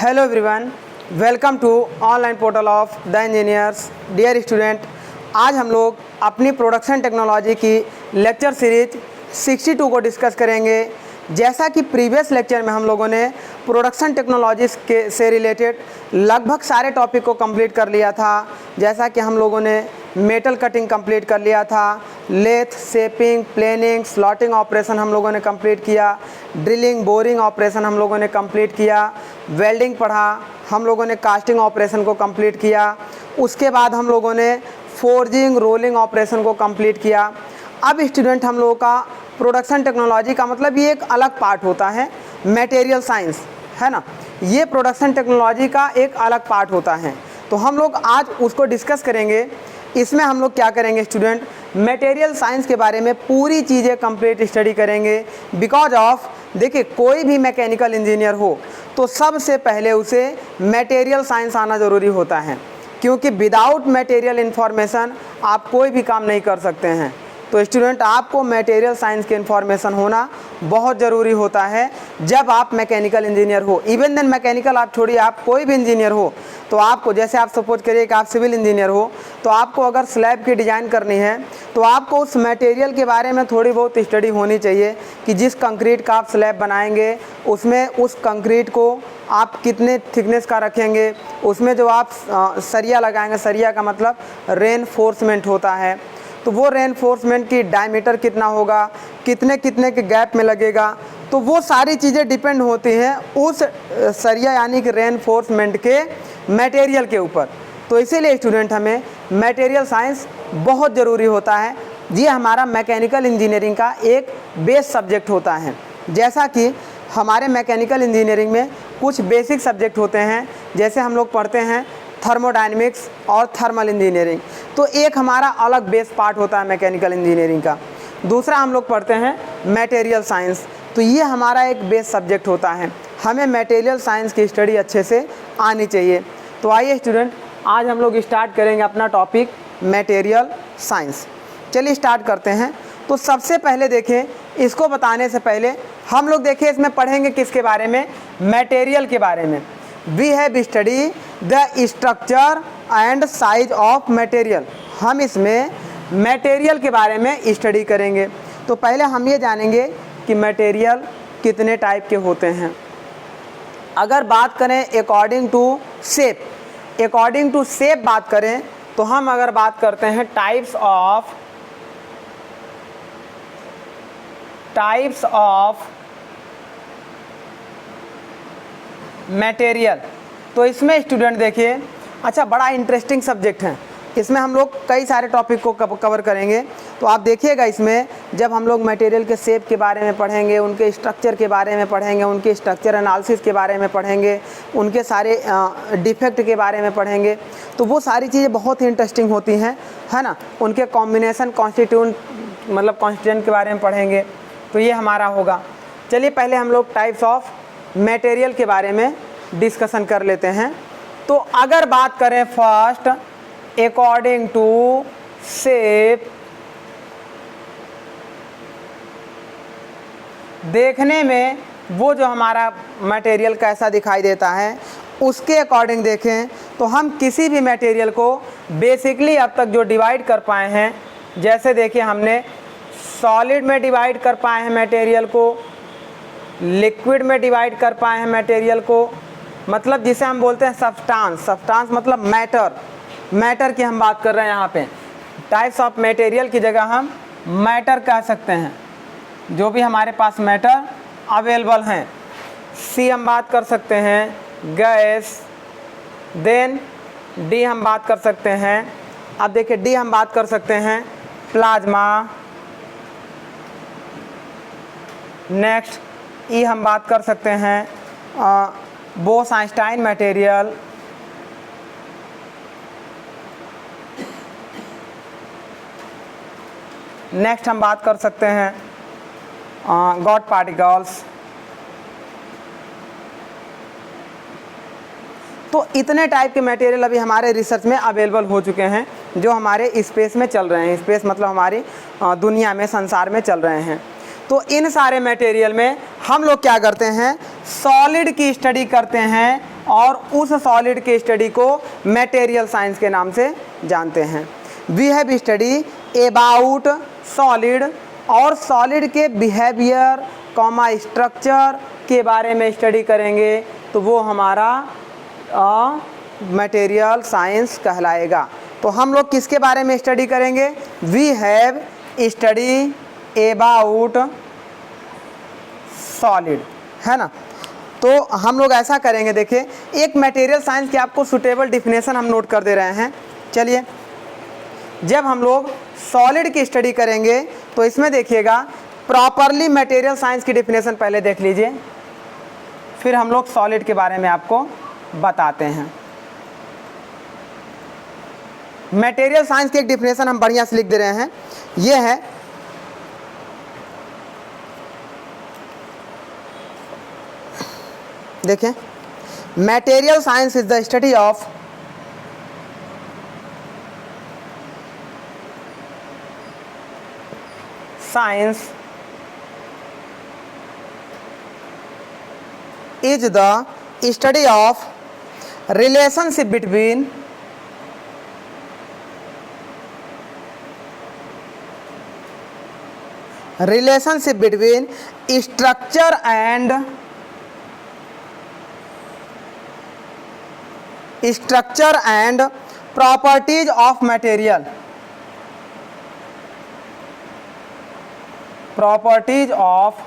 Hello everyone, welcome to online portal of the engineers. Dear student, आज हम लोग अपनी प्रोडक्शन टेक्नोलॉजी की लेक्चर सीरीज 62 को डिस्कस करेंगे। जैसा कि प्रीवियस लेक्चर में हम लोगों ने प्रोडक्शन टेक्नोलॉजीज़ के से रिलेटेड लगभग सारे टॉपिक को कंप्लीट कर लिया था। जैसा कि हम लोगों ने मेटल कटिंग कंप्लीट कर लिया था, lathe, shaping, planing, slotting operation हम लोगों ने कंप्लीट किया, ड्रिलिंग, बोरिंग ऑपरेशन हम लोगों ने कंप्लीट किया, वेल्डिंग पढ़ा, हम लोगों ने कास्टिंग ऑपरेशन को कंप्लीट किया। उसके बाद हम लोगों ने फोर्जिंग, रोलिंग ऑपरेशन को कंप्लीट किया। अब स्टूडेंट, हम लोगों का प्रोडक्शन टेक्नोलॉजी का मतलब ये एक अलग पार्ट होता है, मटेरियल साइंस, है ना। ये प्रोडक्शन टेक्नोलॉजी का एक अलग पार्ट होता है, तो हम लोग आज उसको डिस्कस करेंगे। इसमें हम लोग क्या करेंगे स्टूडेंट, मटेरियल साइंस के बारे में पूरी चीज़ें कंप्लीट स्टडी करेंगे। बिकॉज ऑफ, देखिए, कोई भी मैकेनिकल इंजीनियर हो तो सबसे पहले उसे मटेरियल साइंस आना ज़रूरी होता है, क्योंकि विदाउट मटेरियल इन्फॉर्मेशन आप कोई भी काम नहीं कर सकते हैं। तो स्टूडेंट, आपको मटेरियल साइंस के इन्फॉर्मेशन होना बहुत ज़रूरी होता है जब आप मैकेनिकल इंजीनियर हो। इवन देन मैकेनिकल आप छोड़िए, आप कोई भी इंजीनियर हो तो आपको, जैसे आप सपोज करिए कि आप सिविल इंजीनियर हो, तो आपको अगर स्लैब की डिज़ाइन करनी है तो आपको उस मटेरियल के बारे में थोड़ी बहुत स्टडी होनी चाहिए कि जिस कंक्रीट का आप स्लैब बनाएंगे उसमें उस कंक्रीट को आप कितने थिकनेस का रखेंगे, उसमें जो आप सरिया लगाएंगे, सरिया का मतलब रेनफोर्समेंट होता है, तो वो रेनफोर्समेंट की डायमीटर कितना होगा, कितने कितने के गैप में लगेगा, तो वो सारी चीज़ें डिपेंड होती हैं उस सरिया यानी कि रेनफोर्समेंट के मटेरियल के ऊपर। तो इसीलिए स्टूडेंट, हमें मटेरियल साइंस बहुत ज़रूरी होता है। ये हमारा मैकेनिकल इंजीनियरिंग का एक बेस सब्जेक्ट होता है। जैसा कि हमारे मैकेनिकल इंजीनियरिंग में कुछ बेसिक सब्जेक्ट होते हैं, जैसे हम लोग पढ़ते हैं थर्मोडायनेमिक्स और थर्मल इंजीनियरिंग, तो एक हमारा अलग बेस पार्ट होता है मैकेनिकल इंजीनियरिंग का। दूसरा हम लोग पढ़ते हैं मटेरियल साइंस, तो ये हमारा एक बेस सब्जेक्ट होता है। हमें मटेरियल साइंस की स्टडी अच्छे से आनी चाहिए। तो आइए स्टूडेंट, आज हम लोग स्टार्ट करेंगे अपना टॉपिक मटेरियल साइंस। चलिए स्टार्ट करते हैं। तो सबसे पहले देखें, इसको बताने से पहले हम लोग देखिए इसमें पढ़ेंगे किसके बारे में, मटेरियल के बारे में। We have study the structure and size of material. हम इसमें मटेरियल के बारे में स्टडी करेंगे। तो पहले हम ये जानेंगे कि मटेरियल कितने टाइप के होते हैं। अगर बात करें अकॉर्डिंग टू शेप बात करें तो हम अगर बात करते हैं टाइप्स ऑफ मटेरियल, तो इसमें स्टूडेंट देखिए, अच्छा, बड़ा इंटरेस्टिंग सब्जेक्ट है। इसमें हम लोग कई सारे टॉपिक को कवर करेंगे। तो आप देखिएगा, इसमें जब हम लोग मटेरियल के शेप के बारे में पढ़ेंगे, उनके स्ट्रक्चर के बारे में पढ़ेंगे, उनके स्ट्रक्चर एनालिसिस के बारे में पढ़ेंगे, उनके सारे डिफेक्ट के बारे में पढ़ेंगे, तो वो सारी चीज़ें बहुत ही इंटरेस्टिंग होती हैं, है ना। उनके कॉम्बिनेशन कॉन्स्टिट्यूएंट के बारे में पढ़ेंगे, तो ये हमारा होगा। चलिए पहले हम लोग टाइप्स ऑफ मटेरियल के बारे में डिस्कशन कर लेते हैं। तो अगर बात करें फर्स्ट अकॉर्डिंग टू शेप, देखने में वो जो हमारा मटेरियल कैसा दिखाई देता है उसके अकॉर्डिंग देखें तो हम किसी भी मटेरियल को बेसिकली अब तक जो डिवाइड कर पाए हैं, जैसे देखिए हमने सॉलिड में डिवाइड कर पाए हैं मटेरियल को, लिक्विड में डिवाइड कर पाए हैं मटेरियल को, मतलब जिसे हम बोलते हैं सब्सटेंस मतलब मैटर की हम बात कर रहे हैं। यहाँ पे टाइप्स ऑफ मटेरियल की जगह हम मैटर कह सकते हैं, जो भी हमारे पास मैटर अवेलेबल हैं। सी हम बात कर सकते हैं गैस, देन डी हम बात कर सकते हैं, अब देखिए डी हम बात कर सकते हैं प्लाज्मा, नेक्स्ट ई हम बात कर सकते हैं बोस-आइंस्टाइन मटेरियल, नेक्स्ट हम बात कर सकते हैं गॉड पार्टिकल्स। तो इतने टाइप के मटेरियल अभी हमारे रिसर्च में अवेलेबल हो चुके हैं, जो हमारे स्पेस में चल रहे हैं। स्पेस मतलब हमारी दुनिया में, संसार में चल रहे हैं। तो इन सारे मटेरियल में हम लोग क्या करते हैं, सॉलिड की स्टडी करते हैं और उस सॉलिड के स्टडी को मटेरियल साइंस के नाम से जानते हैं। We have study about solid, और सॉलिड के बिहेवियर कॉमा स्ट्रक्चर के बारे में स्टडी करेंगे तो वो हमारा मटेरियल साइंस कहलाएगा। तो हम लोग किसके बारे में स्टडी करेंगे? We have study about solid, है ना। तो हम लोग ऐसा करेंगे, देखिए एक मटेरियल साइंस की आपको सुटेबल डिफिनेशन हम नोट कर दे रहे हैं। चलिए, जब हम लोग सॉलिड की स्टडी करेंगे तो इसमें देखिएगा प्रॉपरली मटेरियल साइंस की डिफिनेशन पहले देख लीजिए, फिर हम लोग सॉलिड के बारे में आपको बताते हैं। मटेरियल साइंस की एक डिफिनेशन हम बढ़िया से लिख दे रहे हैं, ये है देखें, material science is the study of science is the study of relationship between structure and properties of material, properties of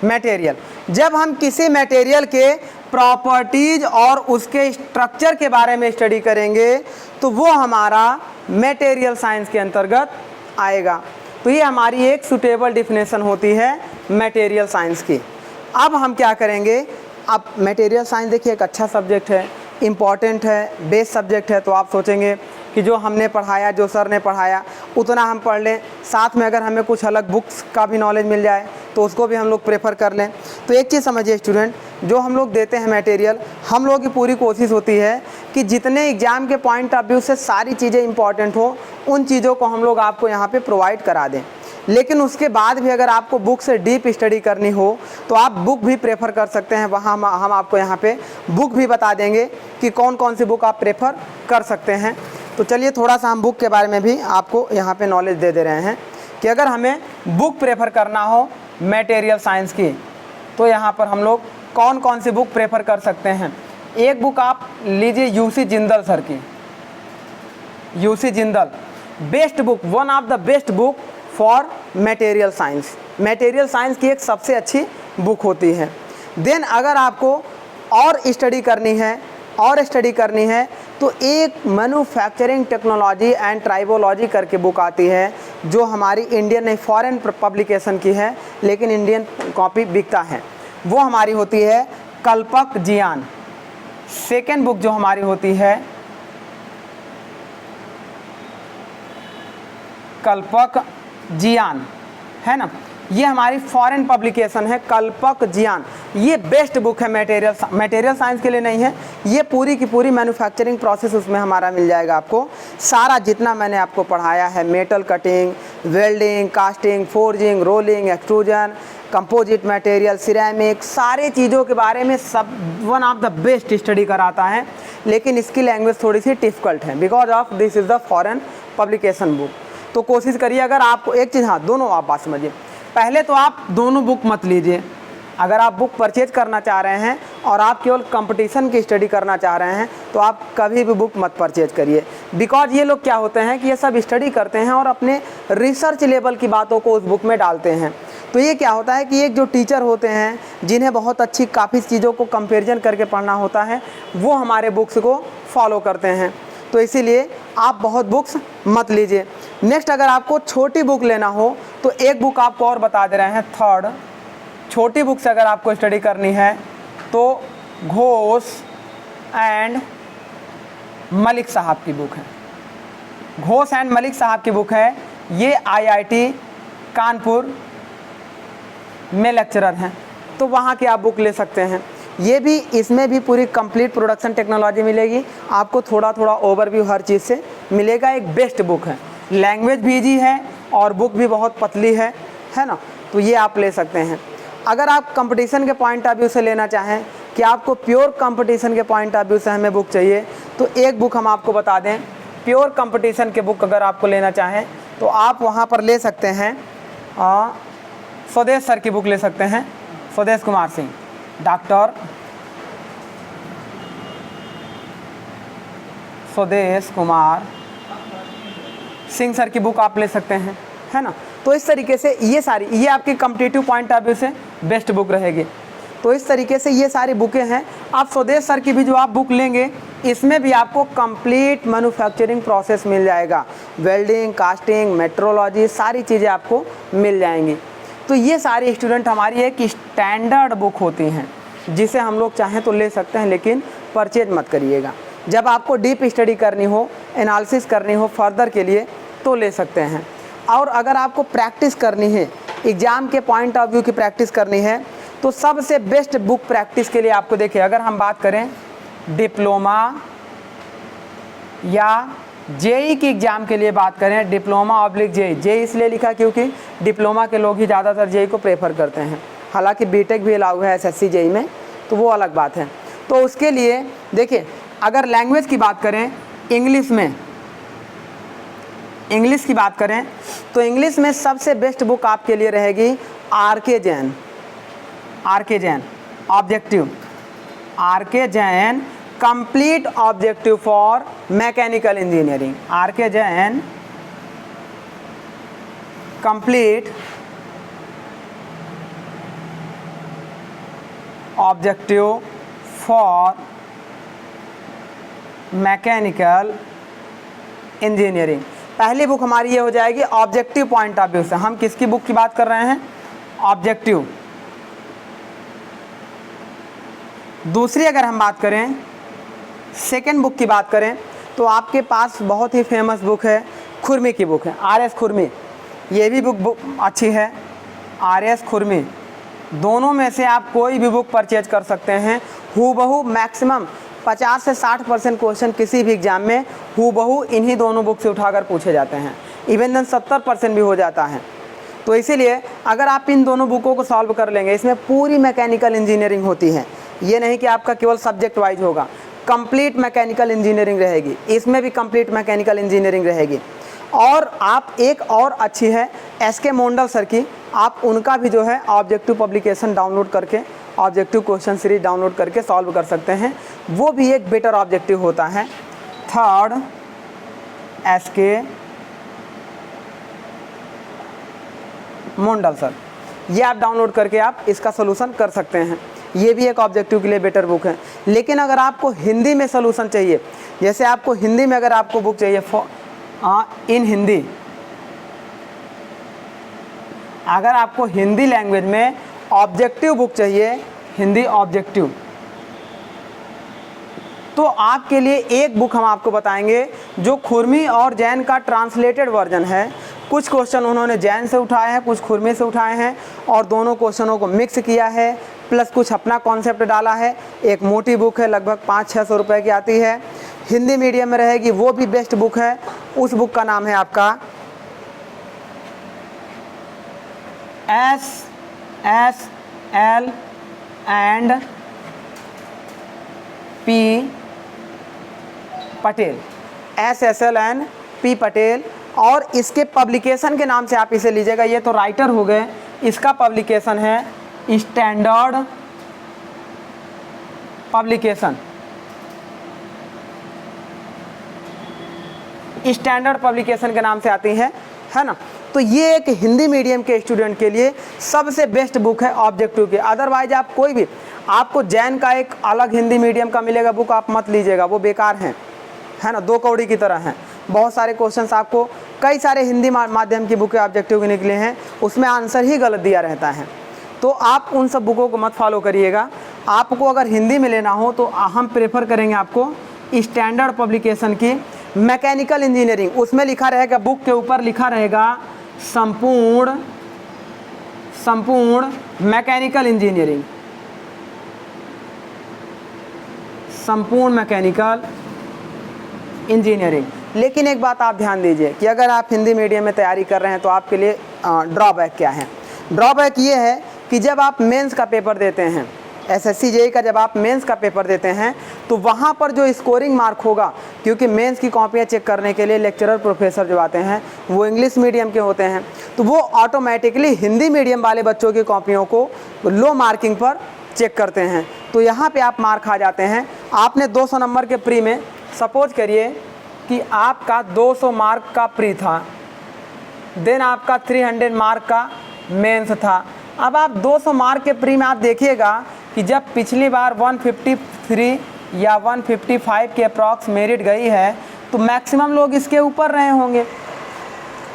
material. जब हम किसी मटेरियल के प्रॉपर्टीज और उसके स्ट्रक्चर के बारे में स्टडी करेंगे तो वो हमारा मटेरियल साइंस के अंतर्गत आएगा। तो ये हमारी एक सुटेबल डिफिनेशन होती है मटेरियल साइंस की। अब हम क्या करेंगे, अब मटेरियल साइंस देखिए एक अच्छा सब्जेक्ट है, इम्पॉर्टेंट है, बेस सब्जेक्ट है। तो आप सोचेंगे कि जो हमने पढ़ाया, जो सर ने पढ़ाया उतना हम पढ़ लें, साथ में अगर हमें कुछ अलग बुक्स का भी नॉलेज मिल जाए तो उसको भी हम लोग प्रेफर कर लें। तो एक चीज़ समझिए स्टूडेंट, जो हम लोग देते हैं मटेरियल, हम लोगों की पूरी कोशिश होती है कि जितने एग्ज़ाम के पॉइंट ऑफ व्यू से सारी चीज़ें इंपॉर्टेंट हो उन चीज़ों को हम लोग आपको यहाँ पे प्रोवाइड करा दें। लेकिन उसके बाद भी अगर आपको बुक से डीप स्टडी करनी हो तो आप बुक भी प्रेफर कर सकते हैं। वहाँ हम आपको यहाँ पे बुक भी बता देंगे कि कौन कौन सी बुक आप प्रेफर कर सकते हैं। तो चलिए थोड़ा सा हम बुक के बारे में भी आपको यहाँ पे नॉलेज दे रहे हैं कि अगर हमें बुक प्रेफर करना हो मटेरियल साइंस की तो यहाँ पर हम लोग कौन कौन सी बुक प्रेफर कर सकते हैं। एक बुक आप लीजिए यूसी जिंदल सर की, UC Jindal best book, one of the best book for material science. Material science की एक सबसे अच्छी बुक होती है। देन अगर आपको और स्टडी करनी है तो एक मैन्युफैक्चरिंग टेक्नोलॉजी एंड ट्राइबोलॉजी करके बुक आती है जो हमारी इंडियन नहीं फॉरेन पब्लिकेशन की है, लेकिन इंडियन कॉपी बिकता है। वो हमारी होती है कल्पक जियान। सेकेंड बुक जो हमारी होती है कल्पक जियान, है ना, ये हमारी फॉरेन पब्लिकेशन है कल्पक जियान। ये बेस्ट बुक है मटेरियल साइंस के लिए नहीं है, ये पूरी की पूरी मैन्युफैक्चरिंग प्रोसेस उसमें हमारा मिल जाएगा आपको। सारा जितना मैंने आपको पढ़ाया है, metal cutting, welding, casting, forging, rolling, extrusion, composite material, ceramic, सारी चीज़ों के बारे में सब one of the best study कराता है। लेकिन इसकी लैंग्वेज थोड़ी सी डिफ़िकल्ट है because of this is the foreign publication book. तो कोशिश करिए, अगर आपको एक चीज़, हाँ दोनों आप बात समझिए, पहले तो आप दोनों बुक मत लीजिए। अगर आप बुक परचेज करना चाह रहे हैं और आप केवल कंपटीशन की स्टडी करना चाह रहे हैं तो आप कभी भी बुक मत परचेज करिए। बिकॉज ये लोग क्या होते हैं कि ये सब स्टडी करते हैं और अपने रिसर्च लेवल की बातों को उस बुक में डालते हैं। तो ये क्या होता है कि एक जो टीचर होते हैं जिन्हें बहुत अच्छी काफ़ी चीज़ों को कंपेरिजन करके पढ़ना होता है, वो हमारे बुक्स को फॉलो करते हैं। तो इसीलिए आप बहुत बुक्स मत लीजिए। नेक्स्ट, अगर आपको छोटी बुक लेना हो तो एक बुक आपको और बता दे रहे हैं, थर्ड छोटी बुक से अगर आपको स्टडी करनी है तो घोष एंड मलिक साहब की बुक है। घोष एंड मलिक साहब की बुक है, ये आईआईटी कानपुर में लेक्चरर हैं, तो वहाँ की आप बुक ले सकते हैं। ये भी, इसमें भी पूरी कंप्लीट प्रोडक्शन टेक्नोलॉजी मिलेगी आपको, थोड़ा थोड़ा ओवरव्यू हर चीज़ से मिलेगा। एक बेस्ट बुक है, लैंग्वेज भी ईजी है और बुक भी बहुत पतली है ना, तो ये आप ले सकते हैं। अगर आप कंपटीशन के पॉइंट ऑफ व्यू से लेना चाहें कि आपको प्योर कंपटीशन के पॉइंट ऑफ व्यू से हमें बुक चाहिए, तो एक बुक हम आपको बता दें, प्योर कंपटीशन के बुक अगर आपको लेना चाहें तो आप वहाँ पर ले सकते हैं स्वदेश सर की बुक ले सकते हैं, स्वदेश कुमार सिंह, डॉक्टर स्वदेश कुमार सिंह सर की बुक आप ले सकते हैं, है ना। तो इस तरीके से ये आपकी कॉम्पिटिटिव पॉइंट ऑफ व्यू से बेस्ट बुक रहेगी। तो इस तरीके से ये सारी बुकें हैं। आप स्वदेश सर की भी जो आप बुक लेंगे इसमें भी आपको कंप्लीट मैन्युफैक्चरिंग प्रोसेस मिल जाएगा, वेल्डिंग, कास्टिंग, मेट्रोलॉजी, सारी चीज़ें आपको मिल जाएंगी। तो ये सारी स्टूडेंट हमारी एक स्टैंडर्ड बुक होती हैं जिसे हम लोग चाहें तो ले सकते हैं, लेकिन परचेज मत करिएगा। जब आपको डीप स्टडी करनी हो, एनालिसिस करनी हो फर्दर के लिए तो ले सकते हैं। और अगर आपको प्रैक्टिस करनी है, एग्ज़ाम के पॉइंट ऑफ व्यू की प्रैक्टिस करनी है, तो सबसे बेस्ट बुक प्रैक्टिस के लिए आपको देखिए, अगर हम बात करें डिप्लोमा या जेई की एग्ज़ाम के लिए बात करें, डिप्लोमा ऑब्लिक जेई, जेई इसलिए लिखा क्योंकि डिप्लोमा के लोग ही ज़्यादातर जेई को प्रेफर करते हैं, हालांकि बीटेक भी अलाउ है एसएससी जेई में, तो वो अलग बात है। तो उसके लिए देखिए, अगर लैंग्वेज की बात करें, इंग्लिश की बात करें तो इंग्लिश में सबसे बेस्ट बुक आपके लिए रहेगी R K. Jain complete objective for mechanical engineering, R K. Jain complete objective for mechanical engineering. पहली बुक हमारी ये हो जाएगी ऑब्जेक्टिव पॉइंट ऑफ व्यू से। हम किसकी बुक की बात कर रहे हैं? ऑब्जेक्टिव। दूसरी अगर हम बात करें, सेकेंड बुक की बात करें, तो आपके पास बहुत ही फेमस बुक है, खुरमी की बुक है, आर.एस. खुरमी। ये भी बुक अच्छी है, आर.एस. खुरमी। दोनों में से आप कोई भी बुक परचेज कर सकते हैं। हूबहू मैक्सिमम 50 से 60% क्वेश्चन किसी भी एग्जाम में हूबहू इन्हीं दोनों बुक से उठाकर पूछे जाते हैं, इवन देन 70% भी हो जाता है। तो इसीलिए अगर आप इन दोनों बुकों को सॉल्व कर लेंगे, इसमें पूरी मैकेनिकल इंजीनियरिंग होती है, ये नहीं कि आपका केवल सब्जेक्ट वाइज होगा, कंप्लीट मैकेनिकल इंजीनियरिंग रहेगी, इसमें भी कंप्लीट मैकेनिकल इंजीनियरिंग रहेगी। और आप एक और अच्छी है एस.के. मोंडल सर की, आप उनका भी जो है ऑब्जेक्टिव पब्लिकेशन डाउनलोड करके, ऑब्जेक्टिव क्वेश्चन सीरीज डाउनलोड करके सॉल्व कर सकते हैं, वो भी एक बेटर ऑब्जेक्टिव होता है। Third, SK. मोंडल सर, ये आप डाउनलोड करके आप इसका सोल्यूशन कर सकते हैं, ये भी एक ऑब्जेक्टिव के लिए बेटर बुक है। लेकिन अगर आपको हिंदी में सोल्यूशन चाहिए, जैसे आपको हिंदी में अगर आपको बुक चाहिए इन हिंदी, अगर आपको हिंदी लैंग्वेज में ऑब्जेक्टिव बुक चाहिए, हिंदी ऑब्जेक्टिव, तो आपके लिए एक बुक हम आपको बताएंगे जो खुरमी और जैन का ट्रांसलेटेड वर्जन है। कुछ क्वेश्चन उन्होंने जैन से उठाए हैं, कुछ खुरमी से उठाए हैं, और दोनों क्वेश्चनों को मिक्स किया है, प्लस कुछ अपना कॉन्सेप्ट डाला है। एक मोटी बुक है, लगभग 500-600 रुपये की आती है, हिंदी मीडियम में रहेगी, वो भी बेस्ट बुक है। उस बुक का नाम है आपका SSL and P Patel, SSL and P Patel. और इसके पब्लिकेशन के नाम से आप इसे लीजिएगा, ये तो राइटर हो गए, इसका पब्लिकेशन है स्टैंडर्ड पब्लिकेशन, स्टैंडर्ड पब्लिकेशन के नाम से आती है ना। तो ये एक हिंदी मीडियम के स्टूडेंट के लिए सबसे बेस्ट बुक है ऑब्जेक्टिव की। अदरवाइज आप कोई भी, आपको जैन का एक अलग हिंदी मीडियम का मिलेगा बुक, आप मत लीजिएगा, वो बेकार है ना, 2 कौड़ी की तरह हैं। बहुत सारे क्वेश्चंस आपको, कई सारे हिंदी माध्यम की बुकें ऑब्जेक्टिव के निकले हैं, उसमें आंसर ही गलत दिया रहता है। तो आप उन सब बुकों को मत फॉलो करिएगा। आपको अगर हिंदी में लेना हो तो हम प्रेफर करेंगे आपको स्टैंडर्ड पब्लिकेशन की मैकेनिकल इंजीनियरिंग। उसमें लिखा रहेगा, बुक के ऊपर लिखा रहेगा संपूर्ण मैकेनिकल इंजीनियरिंग, संपूर्ण मैकेनिकल इंजीनियरिंग। लेकिन एक बात आप ध्यान दीजिए कि अगर आप हिंदी मीडियम में तैयारी कर रहे हैं तो आपके लिए ड्रॉबैक क्या है। ड्रॉबैक ये है कि जब आप मेंस का पेपर देते हैं, एसएससी जेईई का जब आप मेंस का पेपर देते हैं तो वहाँ पर जो स्कोरिंग मार्क होगा, क्योंकि मेंस की कॉपियाँ चेक करने के लिए लेक्चरर प्रोफेसर जो आते हैं वो इंग्लिश मीडियम के होते हैं, तो वो ऑटोमेटिकली हिंदी मीडियम वाले बच्चों की कॉपियों को लो मार्किंग पर चेक करते हैं। तो यहाँ पे आप मार्क आ जाते हैं। आपने 200 नंबर के प्री में, सपोज करिए कि आपका 200 मार्क का प्री था, देन आपका 300 मार्क का मेंस था। अब आप 200 मार्क के प्री में आप देखिएगा कि जब पिछली बार 153 या 155 के अप्रॉक्स मेरिट गई है तो मैक्सिमम लोग इसके ऊपर रहे होंगे।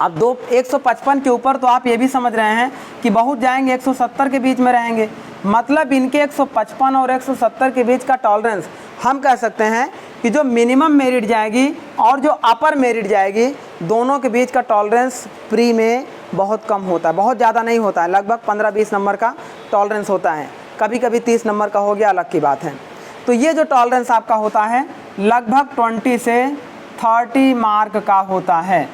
अब 155 के ऊपर तो आप ये भी समझ रहे हैं कि बहुत जाएंगे 170 के बीच में रहेंगे। मतलब इनके 155 और 170 के बीच का टॉलरेंस, हम कह सकते हैं कि जो मिनिमम मेरिट जाएगी और जो अपर मेरिट जाएगी, दोनों के बीच का टॉलरेंस प्री में बहुत कम होता है, बहुत ज़्यादा नहीं होता है। लगभग 15-20 नंबर का टॉलरेंस होता है, कभी कभी 30 नंबर का हो गया, अलग की बात है। तो ये जो टॉलरेंस आपका होता है लगभग 20 से 30 मार्क का होता है।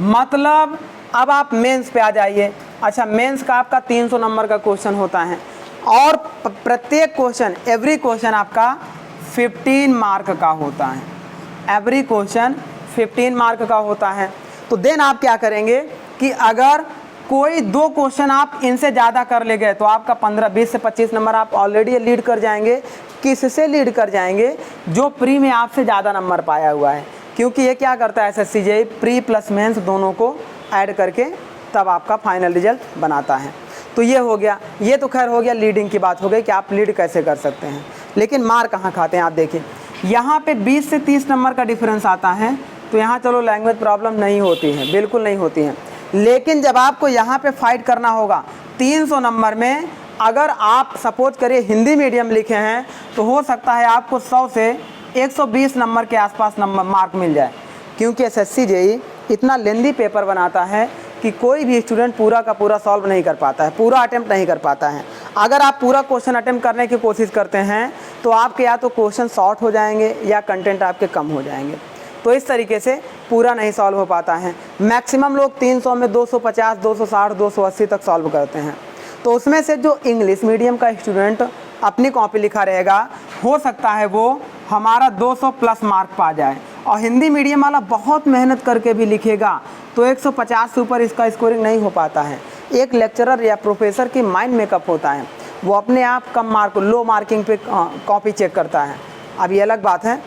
मतलब अब आप मेंस पे आ जाइए। अच्छा, मेंस का आपका 300 नंबर का क्वेश्चन होता है और प्रत्येक क्वेश्चन, एवरी क्वेश्चन आपका 15 मार्क का होता है। एवरी क्वेश्चन 15 मार्क का होता है। तो देन आप क्या करेंगे कि अगर कोई 2 क्वेश्चन आप इनसे ज़्यादा कर ले गए तो आपका 15-20 से 25 नंबर आप ऑलरेडी लीड कर जाएंगे। किससे लीड कर जाएंगे? जो प्री में आपसे ज़्यादा नंबर पाया हुआ है, क्योंकि ये क्या करता है SSC JEE, pre plus mains दोनों को ऐड करके तब आपका फाइनल रिजल्ट बनाता है। तो ये हो गया, ये तो खैर हो गया लीडिंग की बात हो गई कि आप लीड कैसे कर सकते हैं। लेकिन मार कहाँ खाते हैं आप देखिए, यहाँ पे 20 से 30 नंबर का डिफरेंस आता है। तो यहाँ चलो लैंग्वेज प्रॉब्लम नहीं होती है, बिल्कुल नहीं होती है। लेकिन जब आपको यहाँ पे फाइट करना होगा 300 नंबर में, अगर आप सपोज करिए हिंदी मीडियम लिखे हैं तो हो सकता है आपको 100 से 120 नंबर के आसपास नंबर मार्क मिल जाए, क्योंकि एसएससी जेईई इतना लेंदी पेपर बनाता है कि कोई भी स्टूडेंट पूरा का पूरा सॉल्व नहीं कर पाता है, पूरा अटेम्प्ट नहीं कर पाता है। अगर आप पूरा क्वेश्चन अटेम्प्ट करने की कोशिश करते हैं तो आपके या तो क्वेश्चन शॉर्ट हो जाएंगे या कंटेंट आपके कम हो जाएंगे। तो इस तरीके से पूरा नहीं सॉल्व हो पाता है। मैक्सिमम लोग 300 में 250, 260, 280 तक सॉल्व करते हैं। तो उसमें से जो इंग्लिश मीडियम का स्टूडेंट अपनी कॉपी लिखा रहेगा, हो सकता है वो हमारा 200 प्लस मार्क पा जाए, और हिंदी मीडियम वाला बहुत मेहनत करके भी लिखेगा तो 150 से ऊपर इसका स्कोरिंग नहीं हो पाता है। एक लेक्चरर या प्रोफेसर की माइंड मेकअप होता है, वो अपने आप कम मार्क, लो मार्किंग पे कॉपी चेक करता है। अब ये अलग बात है।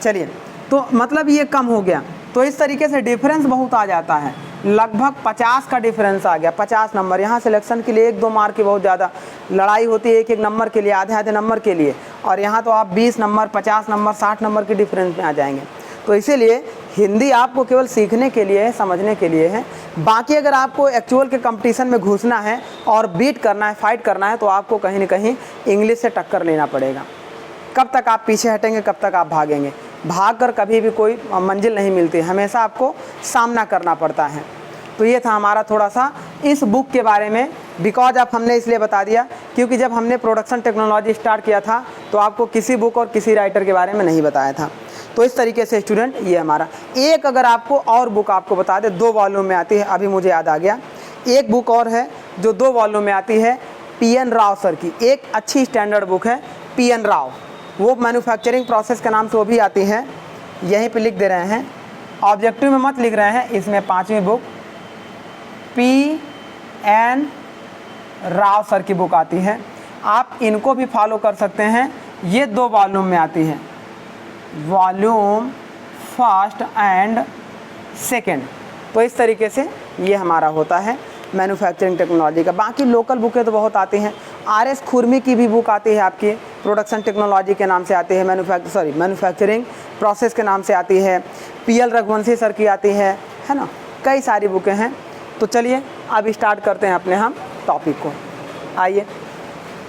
चलिए, तो मतलब ये कम हो गया। तो इस तरीके से डिफरेंस बहुत आ जाता है, लगभग 50 का डिफरेंस आ गया। 50 नंबर यहाँ सिलेक्शन के लिए 1-2 मार्क की बहुत ज़्यादा लड़ाई होती है, एक नंबर के लिए, आधे नंबर के लिए, और यहाँ तो आप 20 नंबर, 50 नंबर, 60 नंबर के डिफरेंस में आ जाएंगे। तो इसीलिए हिंदी आपको केवल सीखने के लिए है, समझने के लिए है। बाकी अगर आपको एक्चुअल के कंपटीशन में घुसना है और बीट करना है, फाइट करना है, तो आपको कहीं ना कहीं इंग्लिश से टक्कर लेना पड़ेगा। कब तक आप पीछे हटेंगे, कब तक आप भागेंगे? भाग कर कभी भी कोई मंजिल नहीं मिलती, हमेशा आपको सामना करना पड़ता है। तो ये था हमारा थोड़ा सा इस बुक के बारे में। बिकॉज आप हमने इसलिए बता दिया क्योंकि जब हमने प्रोडक्शन टेक्नोलॉजी स्टार्ट किया था तो आपको किसी बुक और किसी राइटर के बारे में नहीं बताया था। तो इस तरीके से स्टूडेंट ये हमारा एक, अगर आपको और बुक आपको बता दे, 2 वॉल्यूम में आती है, अभी मुझे याद आ गया, एक बुक और है जो 2 वॉल्यूम में आती है, PN राव सर की। एक अच्छी स्टैंडर्ड बुक है PN राव, वो मैन्युफैक्चरिंग प्रोसेस के नाम से वो भी आती है। यहीं पे लिख दे रहे हैं, ऑब्जेक्टिव में मत लिख रहे हैं, इसमें 5वीं बुक PN राव सर की बुक आती है। आप इनको भी फॉलो कर सकते हैं। ये 2 वॉल्यूम में आती हैं, वॉल्यूम 1 एंड 2। तो इस तरीके से ये हमारा होता है मैन्युफैक्चरिंग टेक्नोलॉजी का। बाकी लोकल बुकें तो बहुत आती हैं। RS खुरमी की भी बुक आती है आपकी, प्रोडक्शन टेक्नोलॉजी के नाम से आती है, मैन्युफैक्चरिंग प्रोसेस के नाम से आती है। PL रघुवंशी सर की आती है ना, कई सारी बुकें हैं। तो चलिए अब स्टार्ट करते हैं अपने हम टॉपिक को। आइए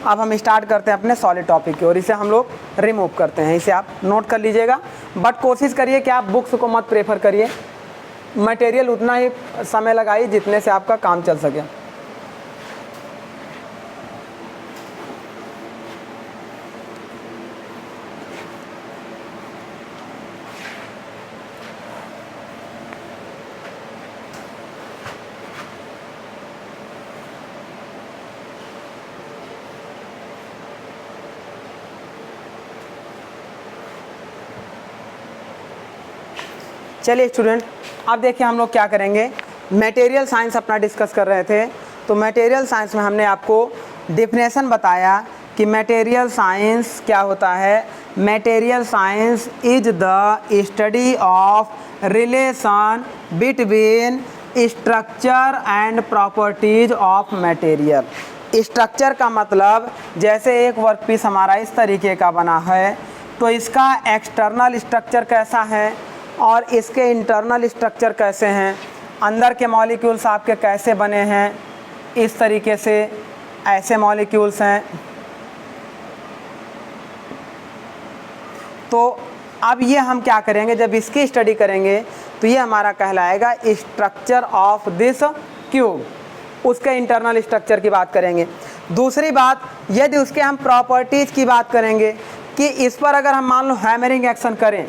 अब हम स्टार्ट करते हैं अपने सॉलिड टॉपिक की, और इसे हम लोग रिमूव करते हैं। इसे आप नोट कर लीजिएगा, बट कोशिश करिए कि आप बुक्स को मत प्रेफर करिए, मटेरियल उतना ही समय लगाइए जितने से आपका काम चल सके। चलिए स्टूडेंट, अब देखिए हम लोग क्या करेंगे। मटेरियल साइंस अपना डिस्कस कर रहे थे, तो मटेरियल साइंस में हमने आपको डेफिनेशन बताया कि मटेरियल साइंस क्या होता है। Material science is the study of relation between structure and properties of material. Structure का मतलब जैसे एक वर्कपीस हमारा इस तरीके का बना है, तो इसका एक्सटर्नल स्ट्रक्चर कैसा है और इसके इंटरनल स्ट्रक्चर कैसे हैं, अंदर के मॉलिक्यूल्स आपके कैसे बने हैं, इस तरीके से ऐसे मॉलिक्यूल्स हैं। तो अब ये हम क्या करेंगे, जब इसकी स्टडी करेंगे तो ये हमारा कहलाएगा स्ट्रक्चर ऑफ दिस क्यूब। उसके इंटरनल स्ट्रक्चर की बात करेंगे। दूसरी बात, यदि उसके हम प्रॉपर्टीज़ की बात करेंगे कि इस पर अगर हम मान लो हैमरिंग एक्शन करें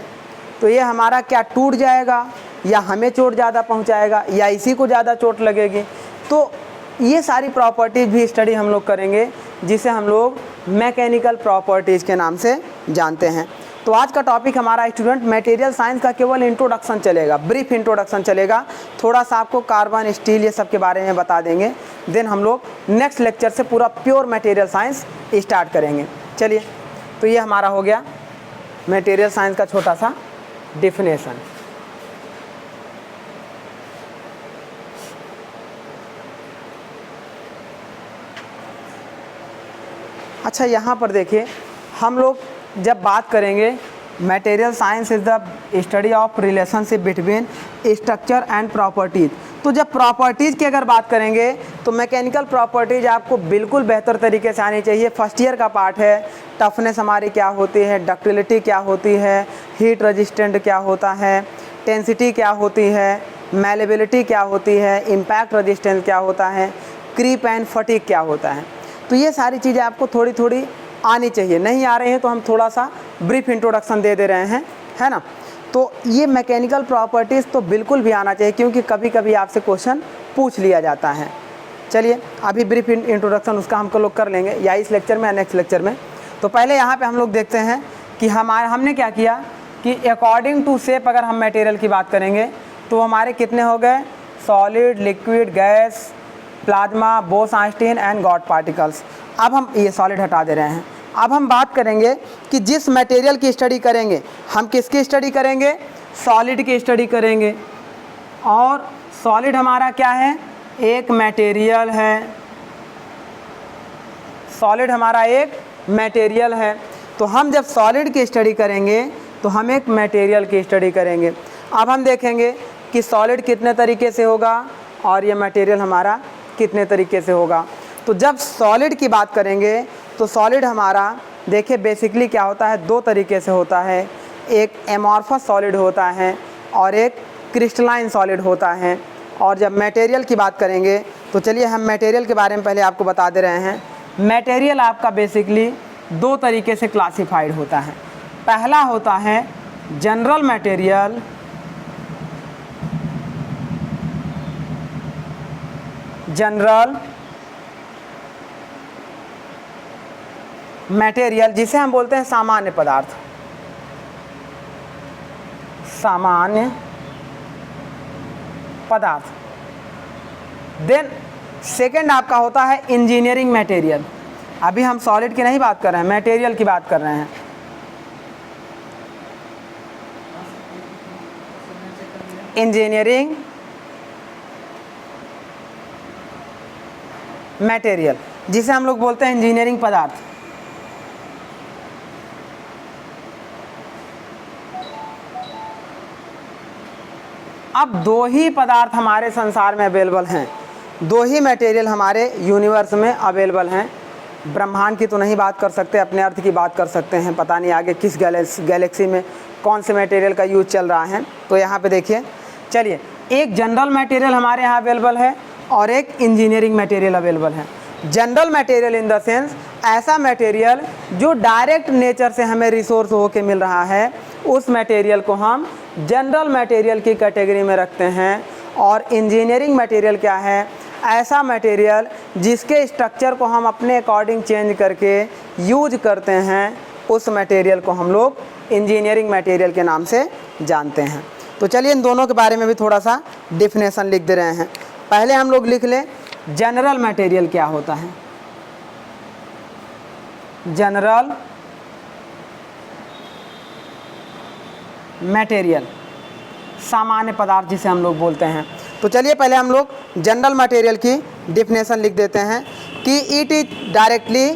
तो ये हमारा क्या टूट जाएगा, या हमें चोट ज़्यादा पहुंचाएगा, या इसी को ज़्यादा चोट लगेगी। तो ये सारी प्रॉपर्टीज़ भी स्टडी हम लोग करेंगे, जिसे हम लोग मैकेनिकल प्रॉपर्टीज़ के नाम से जानते हैं। तो आज का टॉपिक हमारा स्टूडेंट मटेरियल साइंस का केवल इंट्रोडक्शन चलेगा, ब्रीफ इंट्रोडक्शन चलेगा। थोड़ा सा आपको कार्बन, स्टील, ये सब के बारे में बता देंगे। देन हम लोग नेक्स्ट लेक्चर से पूरा प्योर मटेरियल साइंस स्टार्ट करेंगे। चलिए, तो ये हमारा हो गया मटेरियल साइंस का छोटा सा डेफिनेशन। अच्छा, यहाँ पर देखिए, हम लोग जब बात करेंगे material science is the study of relationship between structure and properties. तो जब प्रॉपर्टीज़ की अगर बात करेंगे तो मैकेनिकल प्रॉपर्टीज़ आपको बिल्कुल बेहतर तरीके से आनी चाहिए। फर्स्ट ईयर का पार्ट है। टफनेस हमारी क्या होती है, डक्टिलिटी क्या होती है, हीट रेजिस्टेंट क्या होता है, टेंसिटी क्या होती है, मैलेबिलिटी क्या होती है, इम्पैक्ट रेजिस्टेंस क्या होता है, क्रीप एंड फटीग क्या होता है। तो ये सारी चीज़ें आपको थोड़ी थोड़ी आनी चाहिए। नहीं आ रहे हैं तो हम थोड़ा सा ब्रीफ इंट्रोडक्शन दे रहे हैं, है ना। तो ये मैकेनिकल प्रॉपर्टीज़ तो बिल्कुल भी आना चाहिए, क्योंकि कभी कभी आपसे क्वेश्चन पूछ लिया जाता है। चलिए, अभी ब्रीफ इंट्रोडक्शन उसका हम लोग कर लेंगे, या इस लेक्चर में या नेक्स्ट लेक्चर में। तो पहले यहाँ पे हम लोग देखते हैं कि हमने क्या किया कि अकॉर्डिंग टू शेप अगर हम मटेरियल की बात करेंगे तो हमारे कितने हो गए, solid, liquid, gas, plasma, Bose-Einstein and God particles. अब हम ये सॉलिड हटा दे रहे हैं। अब हम बात करेंगे कि जिस मटेरियल की स्टडी करेंगे, हम किसकी स्टडी करेंगे, सॉलिड की स्टडी करेंगे। और सॉलिड हमारा क्या है, एक मटेरियल है। सॉलिड हमारा एक मटेरियल है। तो हम जब सॉलिड की स्टडी करेंगे तो हम एक मटेरियल की स्टडी करेंगे। अब हम देखेंगे कि सॉलिड कितने तरीके से होगा और ये मटेरियल हमारा कितने तरीके से होगा। तो जब सॉलिड की बात करेंगे तो सॉलिड हमारा देखिए बेसिकली क्या होता है, दो तरीके से होता है। एक एमॉर्फस सॉलिड होता है और एक क्रिस्टलाइन सॉलिड होता है। और जब मटेरियल की बात करेंगे तो चलिए हम मटेरियल के बारे में पहले आपको बता दे रहे हैं। मटेरियल आपका बेसिकली दो तरीके से क्लासिफाइड होता है। पहला होता है जनरल मटेरियल, जनरल मटेरियल जिसे हम बोलते हैं सामान्य पदार्थ, सामान्य पदार्थ। देन सेकंड आपका होता है इंजीनियरिंग मटेरियल। अभी हम सॉलिड की नहीं बात कर रहे हैं, मटेरियल की बात कर रहे हैं। इंजीनियरिंग मटेरियल जिसे हम लोग बोलते हैं इंजीनियरिंग पदार्थ। अब दो ही पदार्थ हमारे संसार में अवेलेबल हैं, दो ही मटेरियल हमारे यूनिवर्स में अवेलेबल हैं। ब्रह्मांड की तो नहीं बात कर सकते, अपने अर्थ की बात कर सकते हैं। पता नहीं आगे किस गैलेक्सी में कौन से मटेरियल का यूज चल रहा है। तो यहाँ पे देखिए, चलिए, एक जनरल मटेरियल हमारे यहाँ अवेलेबल है और एक इंजीनियरिंग मटेरियल अवेलेबल है। General material in the sense ऐसा मटेरियल जो डायरेक्ट नेचर से हमें रिसोर्स होके मिल रहा है, उस मटेरियल को हम जनरल मटेरियल की कैटेगरी में रखते हैं। और इंजीनियरिंग मटेरियल क्या है, ऐसा मटेरियल जिसके स्ट्रक्चर को हम अपने अकॉर्डिंग चेंज करके यूज करते हैं, उस मटेरियल को हम लोग इंजीनियरिंग मटेरियल के नाम से जानते हैं। तो चलिए इन दोनों के बारे में भी थोड़ा सा डिफिनेशन लिख दे रहे हैं। पहले हम लोग लिख लें जनरल मटेरियल क्या होता है। जनरल मटेरियल, सामान्य पदार्थ जिसे हम लोग बोलते हैं। तो चलिए पहले हम लोग जनरल मटेरियल की डिफिनेशन लिख देते हैं कि it is directly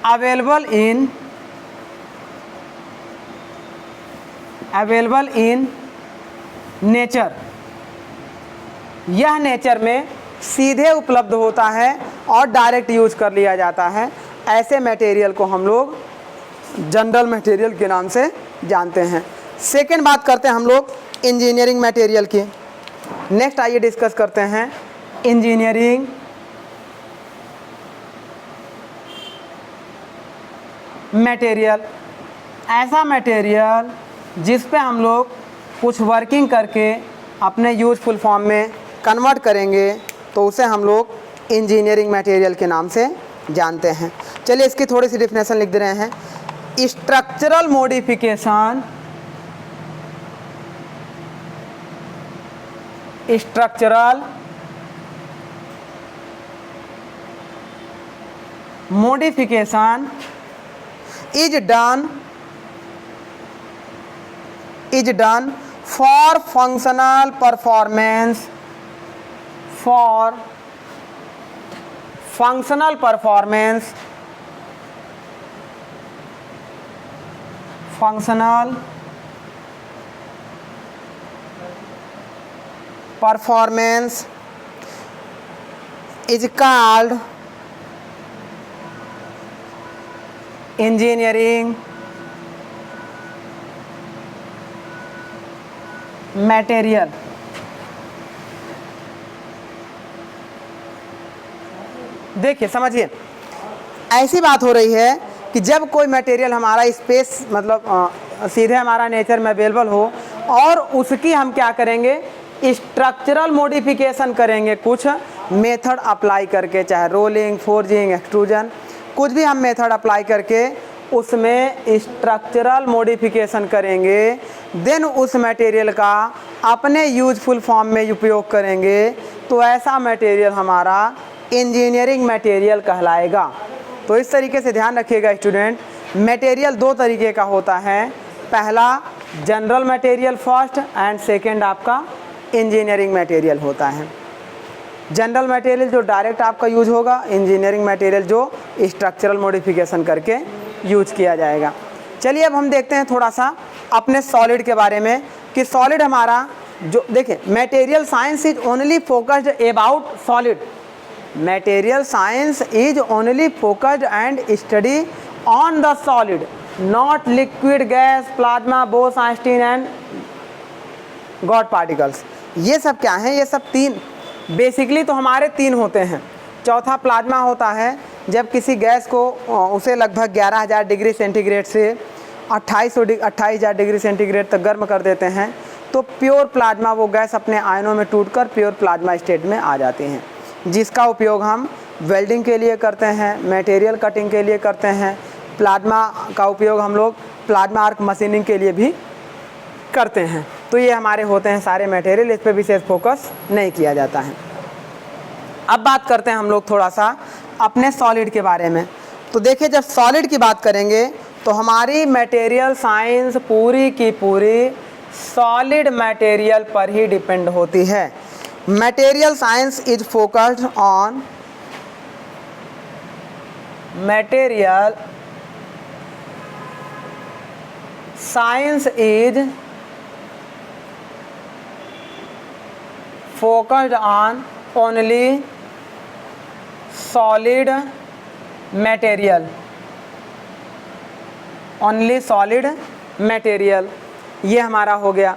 available in nature. यह नेचर में सीधे उपलब्ध होता है और डायरेक्ट यूज कर लिया जाता है। ऐसे मटेरियल को हम लोग जनरल मटेरियल के नाम से जानते हैं। सेकेंड बात करते हैं हम लोग इंजीनियरिंग मटेरियल की। नेक्स्ट आइए डिस्कस करते हैं इंजीनियरिंग मटेरियल। ऐसा मटेरियल जिस पे हम लोग कुछ वर्किंग करके अपने यूजफुल फॉर्म में कन्वर्ट करेंगे तो उसे हम लोग इंजीनियरिंग मटेरियल के नाम से जानते हैं। चलिए इसकी थोड़ी सी डिफिनेशन लिख दे रहे हैं। Structural modification, structural modification is done for functional performance, functional performance is called engineering material. देखिए समझिए, ऐसी बात हो रही है कि जब कोई मटेरियल हमारा स्पेस मतलब सीधे हमारा नेचर में अवेलेबल हो और उसकी हम क्या करेंगे, स्ट्रक्चरल मॉडिफिकेशन करेंगे, कुछ मेथड अप्लाई करके, चाहे रोलिंग, फोर्जिंग, एक्सट्रूजन, कुछ भी हम मेथड अप्लाई करके उसमें स्ट्रक्चरल मॉडिफिकेशन करेंगे, देन उस मटेरियल का अपने यूजफुल फॉर्म में उपयोग करेंगे, तो ऐसा मटेरियल हमारा इंजीनियरिंग मटेरियल कहलाएगा। तो इस तरीके से ध्यान रखिएगा स्टूडेंट, मटेरियल दो तरीके का होता है। पहला general material first and second आपका इंजीनियरिंग मटेरियल होता है। जनरल मटेरियल जो डायरेक्ट आपका यूज होगा, इंजीनियरिंग मटेरियल जो स्ट्रक्चरल मॉडिफिकेशन करके यूज किया जाएगा। चलिए अब हम देखते हैं थोड़ा सा अपने सॉलिड के बारे में कि सॉलिड हमारा जो, देखिए material science is only focused about solid. Material science is only focused and study on the solid, not liquid, gas, plasma, Bose, Einstein and God particles. ये सब क्या हैं, ये सब तीन बेसिकली तो हमारे तीन होते हैं। चौथा प्लाज्मा होता है, जब किसी गैस को उसे लगभग 11,000 डिग्री सेंटीग्रेड से 28,000 डिग्री सेंटीग्रेड तक गर्म कर देते हैं तो प्योर प्लाज्मा, वो गैस अपने आयनों में टूटकर प्योर प्लाज्मा स्टेट में आ जाती हैं, जिसका उपयोग हम वेल्डिंग के लिए करते हैं, मटेरियल कटिंग के लिए करते हैं। प्लाज्मा का उपयोग हम लोग प्लाज्मा आर्क मशीनिंग के लिए भी करते हैं। तो ये हमारे होते हैं सारे मटेरियल, इस पर विशेष फोकस नहीं किया जाता है। अब बात करते हैं हम लोग थोड़ा सा अपने सॉलिड के बारे में। तो देखिए जब सॉलिड की बात करेंगे तो हमारी मटेरियल साइंस पूरी की पूरी सॉलिड मटेरियल पर ही डिपेंड होती है। Material science is focused on material science is focused on only solid material, only solid material, ये हमारा हो गया।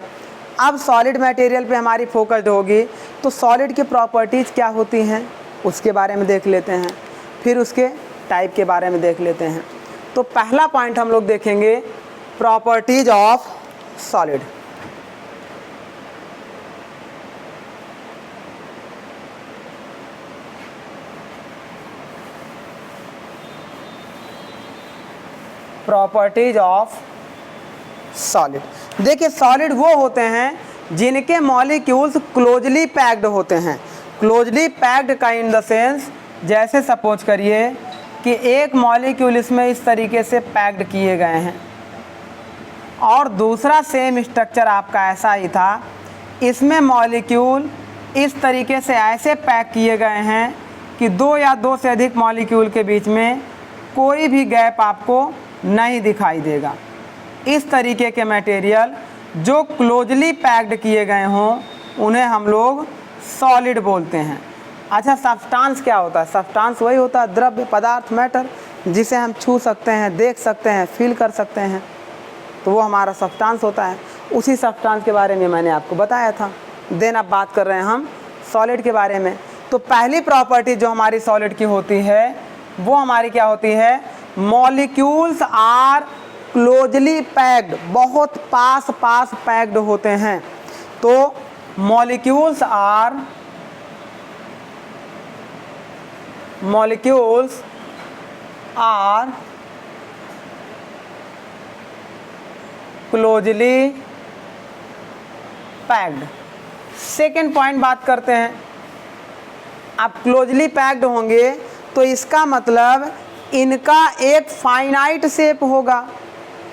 अब सॉलिड मटेरियल पे हमारी फोकस्ड होगी तो सॉलिड की प्रॉपर्टीज़ क्या होती हैं उसके बारे में देख लेते हैं, फिर उसके टाइप के बारे में देख लेते हैं। तो पहला पॉइंट हम लोग देखेंगे properties of solid. Properties of solid. देखिए सॉलिड वो होते हैं जिनके मॉलिक्यूल्स क्लोजली पैक्ड होते हैं। क्लोजली पैक्ड का इन द सेंस, जैसे सपोज करिए कि एक मॉलिक्यूल इसमें इस तरीके से पैक्ड किए गए हैं और दूसरा सेम स्ट्रक्चर आपका ऐसा ही था, इसमें मॉलिक्यूल इस तरीके से ऐसे पैक किए गए हैं कि दो या दो से अधिक मॉलिक्यूल के बीच में कोई भी गैप आपको नहीं दिखाई देगा। इस तरीके के मटेरियल जो क्लोजली पैक्ड किए गए हों उन्हें हम लोग सॉलिड बोलते हैं। अच्छा, सब्सटेंस क्या होता है? सब्सटेंस वही होता है द्रव्य पदार्थ मैटर जिसे हम छू सकते हैं, देख सकते हैं, फील कर सकते हैं, तो वो हमारा सब्सटेंस होता है। उसी सब्सटेंस के बारे में मैंने आपको बताया था। देन अब बात कर रहे हैं हम सॉलिड के बारे में। तो पहली प्रॉपर्टी जो हमारी सॉलिड की होती है वो हमारी क्या होती है? मॉलिक्यूल्स आर क्लोजली पैक्ड, बहुत पास पास पैक्ड होते हैं। तो molecules are closely packed. Second point बात करते हैं। आप क्लोजली पैक्ड होंगे तो इसका मतलब इनका एक फाइनाइट शेप होगा।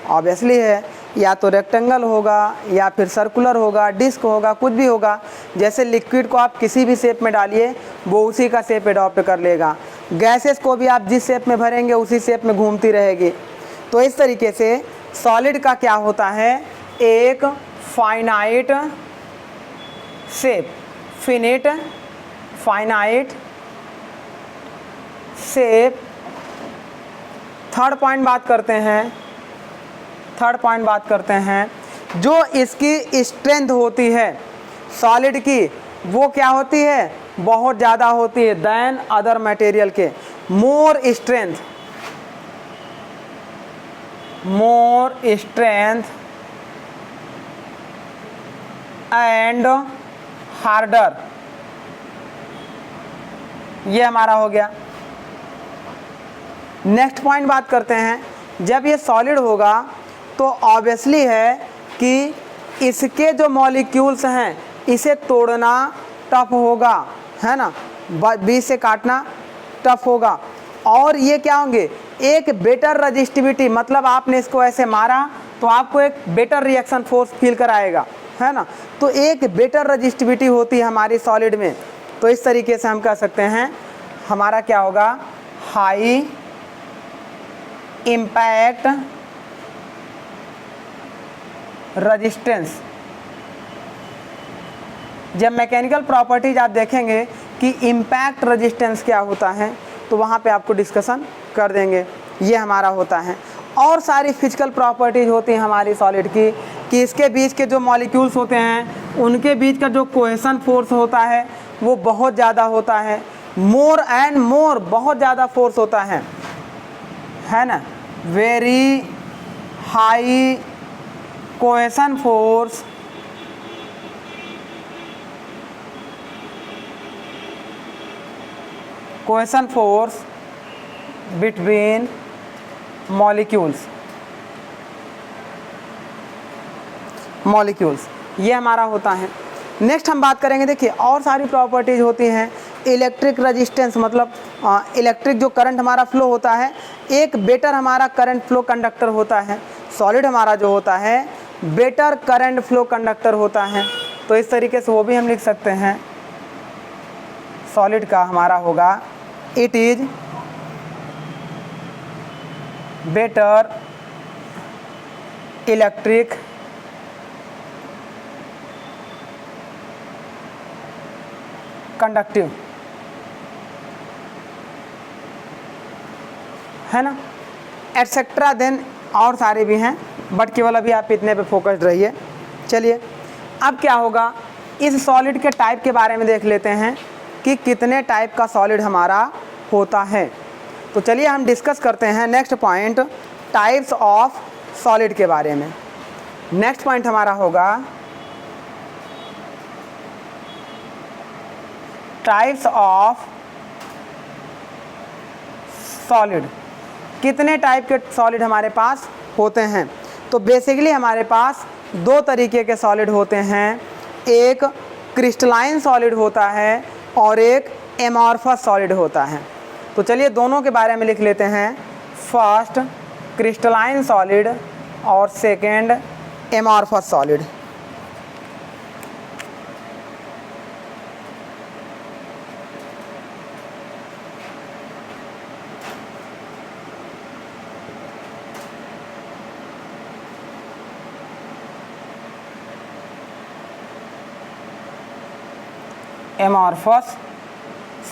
ऑब्वियसली है, या तो रेक्टेंगल होगा या फिर सर्कुलर होगा, डिस्क होगा, कुछ भी होगा। जैसे लिक्विड को आप किसी भी शेप में डालिए वो उसी का शेप एडॉप्ट कर लेगा। गैसेस को भी आप जिस शेप में भरेंगे उसी शेप में घूमती रहेगी। तो इस तरीके से सॉलिड का क्या होता है? एक finite shape, finite shape. Third point बात करते हैं, जो इसकी स्ट्रेंथ होती है सॉलिड की, वो क्या होती है? बहुत ज़्यादा होती है दैन अदर मटेरियल के। मोर स्ट्रेंथ एंड हार्डर, ये हमारा हो गया। नेक्स्ट पॉइंट बात करते हैं, जब ये सॉलिड होगा तो ऑब्वियसली है कि इसके जो मॉलिक्यूल्स हैं इसे तोड़ना टफ होगा, है ना, बीच से काटना टफ होगा। और ये क्या होंगे? एक बेटर रजिस्टिविटी, मतलब आपने इसको ऐसे मारा तो आपको एक बेटर रिएक्शन फोर्स फील कराएगा, है ना। तो एक बेटर रजिस्टिविटी होती है हमारी सॉलिड में। तो इस तरीके से हम कह सकते हैं हमारा क्या होगा? High impact resistance. जब मैकेनिकल प्रॉपर्टीज आप देखेंगे कि इम्पैक्ट रेजिस्टेंस क्या होता है तो वहाँ पे आपको डिस्कशन कर देंगे। ये हमारा होता है। और सारी फिजिकल प्रॉपर्टीज होती हैं हमारी सॉलिड की कि इसके बीच के जो मॉलिक्यूल्स होते हैं उनके बीच का जो कोहेशन फोर्स होता है वो बहुत ज़्यादा होता है। मोर एंड मोर, बहुत ज़्यादा फोर्स होता है ना। Very high cohesion force between molecules, ये हमारा होता है। नेक्स्ट हम बात करेंगे, देखिए और सारी प्रॉपर्टीज होती हैं। इलेक्ट्रिक रेजिस्टेंस, मतलब इलेक्ट्रिक जो करंट हमारा फ्लो होता है, एक बेटर हमारा करंट फ्लो कंडक्टर होता है। सॉलिड हमारा जो होता है बेटर करंट फ्लो कंडक्टर होता है। तो इस तरीके से वो भी हम लिख सकते हैं। सॉलिड का हमारा होगा it is better electric conductive, है ना, एटसेट्रा। देन और सारे भी हैं बट केवल अभी आप इतने पे फोकस्ड रहिए। चलिए अब क्या होगा, इस सॉलिड के टाइप के बारे में देख लेते हैं कि कितने टाइप का सॉलिड हमारा होता है। तो चलिए हम डिस्कस करते हैं next point, types of solid के बारे में। नेक्स्ट पॉइंट हमारा होगा टाइप्स ऑफ सॉलिड। कितने टाइप के सॉलिड हमारे पास होते हैं? तो बेसिकली हमारे पास दो तरीके के सॉलिड होते हैं, एक क्रिस्टलाइन सॉलिड होता है और एक एमॉर्फस सॉलिड होता है। तो चलिए दोनों के बारे में लिख लेते हैं। फर्स्ट क्रिस्टलाइन सॉलिड और second amorphous solid. Amorphous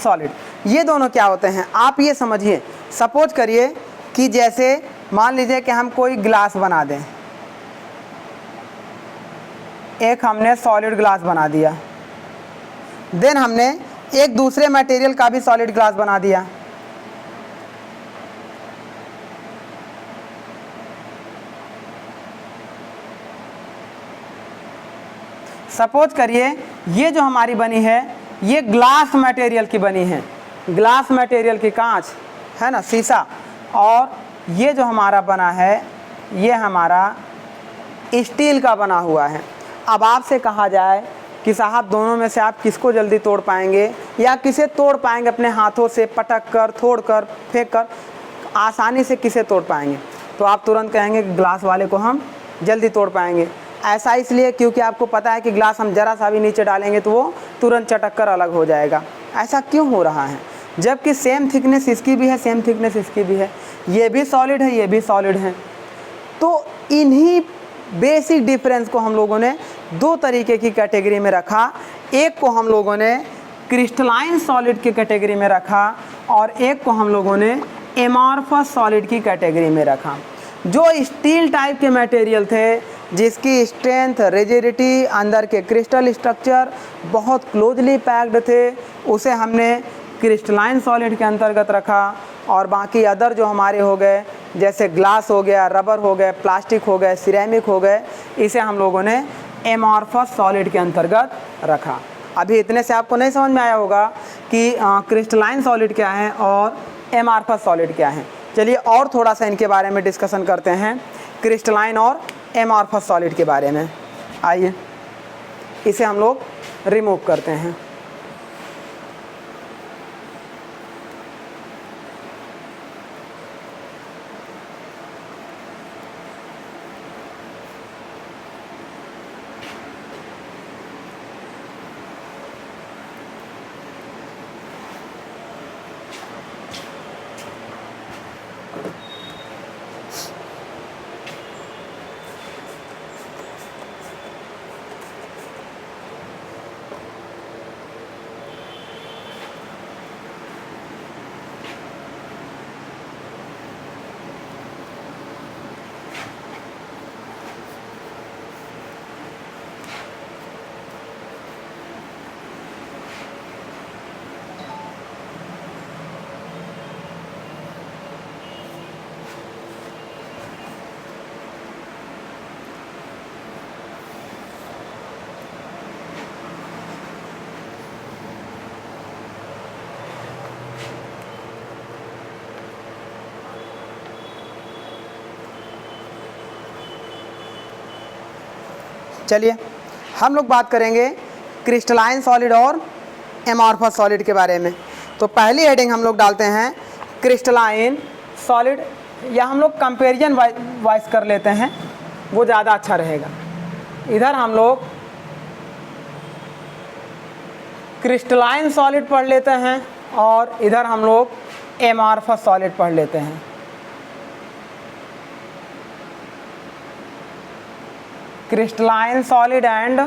solid, ये दोनों क्या होते हैं आप ये समझिए। सपोज करिए कि जैसे मान लीजिए कि हम कोई ग्लास बना दें, एक हमने सॉलिड ग्लास बना दिया, देन हमने एक दूसरे मटेरियल का भी सॉलिड ग्लास बना दिया। सपोज करिए ये जो हमारी बनी है ये ग्लास मटेरियल की बनी है, ग्लास मटेरियल की, कांच है ना, शीशा, और ये जो हमारा बना है ये हमारा स्टील का बना हुआ है। अब आपसे कहा जाए कि साहब दोनों में से आप किसको जल्दी तोड़ पाएंगे या किसे तोड़ पाएंगे अपने हाथों से, पटक कर, तोड़ कर, फेंक कर आसानी से किसे तोड़ पाएंगे? तो आप तुरंत कहेंगे कि ग्लास वाले को हम जल्दी तोड़ पाएंगे। ऐसा इसलिए क्योंकि आपको पता है कि ग्लास हम ज़रा सा भी नीचे डालेंगे तो वो तुरंत चटक कर अलग हो जाएगा। ऐसा क्यों हो रहा है? जबकि सेम थिकनेस इसकी भी है, सेम थिकनेस इसकी भी है, ये भी सॉलिड है, ये भी सॉलिड है। तो इन्हीं बेसिक डिफरेंस को हम लोगों ने दो तरीके की कैटेगरी में रखा। एक को हम लोगों ने क्रिस्टलाइन सॉलिड की कैटेगरी में रखा और एक को हम लोगों ने एमॉर्फस सॉलिड की कैटेगरी में रखा। जो स्टील टाइप के मटेरियल थे जिसकी स्ट्रेंथ, रिजिडिटी, अंदर के क्रिस्टल स्ट्रक्चर बहुत क्लोजली पैक्ड थे, उसे हमने क्रिस्टलाइन सॉलिड के अंतर्गत रखा। और बाकी अदर जो हमारे हो गए जैसे ग्लास हो गया, रबर हो गए, प्लास्टिक हो गए, सिरेमिक हो गए, इसे हम लोगों ने एमॉर्फस सॉलिड के अंतर्गत रखा। अभी इतने से आपको नहीं समझ में आया होगा कि क्रिस्टलाइन सॉलिड क्या है और एमॉर्फस सॉलिड क्या है। चलिए और थोड़ा सा इनके बारे में डिस्कशन करते हैं, क्रिस्टलाइन और एमॉर्फस सॉलिड के बारे में। आइए इसे हम लोग रिमूव करते हैं। चलिए हम लोग बात करेंगे क्रिस्टलाइन सॉलिड और एमॉर्फस सॉलिड के बारे में। तो पहली हेडिंग हम लोग डालते हैं क्रिस्टलाइन सॉलिड, या हम लोग कंपेरिजन वाइज कर लेते हैं, वो ज़्यादा अच्छा रहेगा। इधर हम लोग क्रिस्टलाइन सॉलिड पढ़ लेते हैं और इधर हम लोग एमॉर्फस सॉलिड पढ़ लेते हैं। Crystalline solid and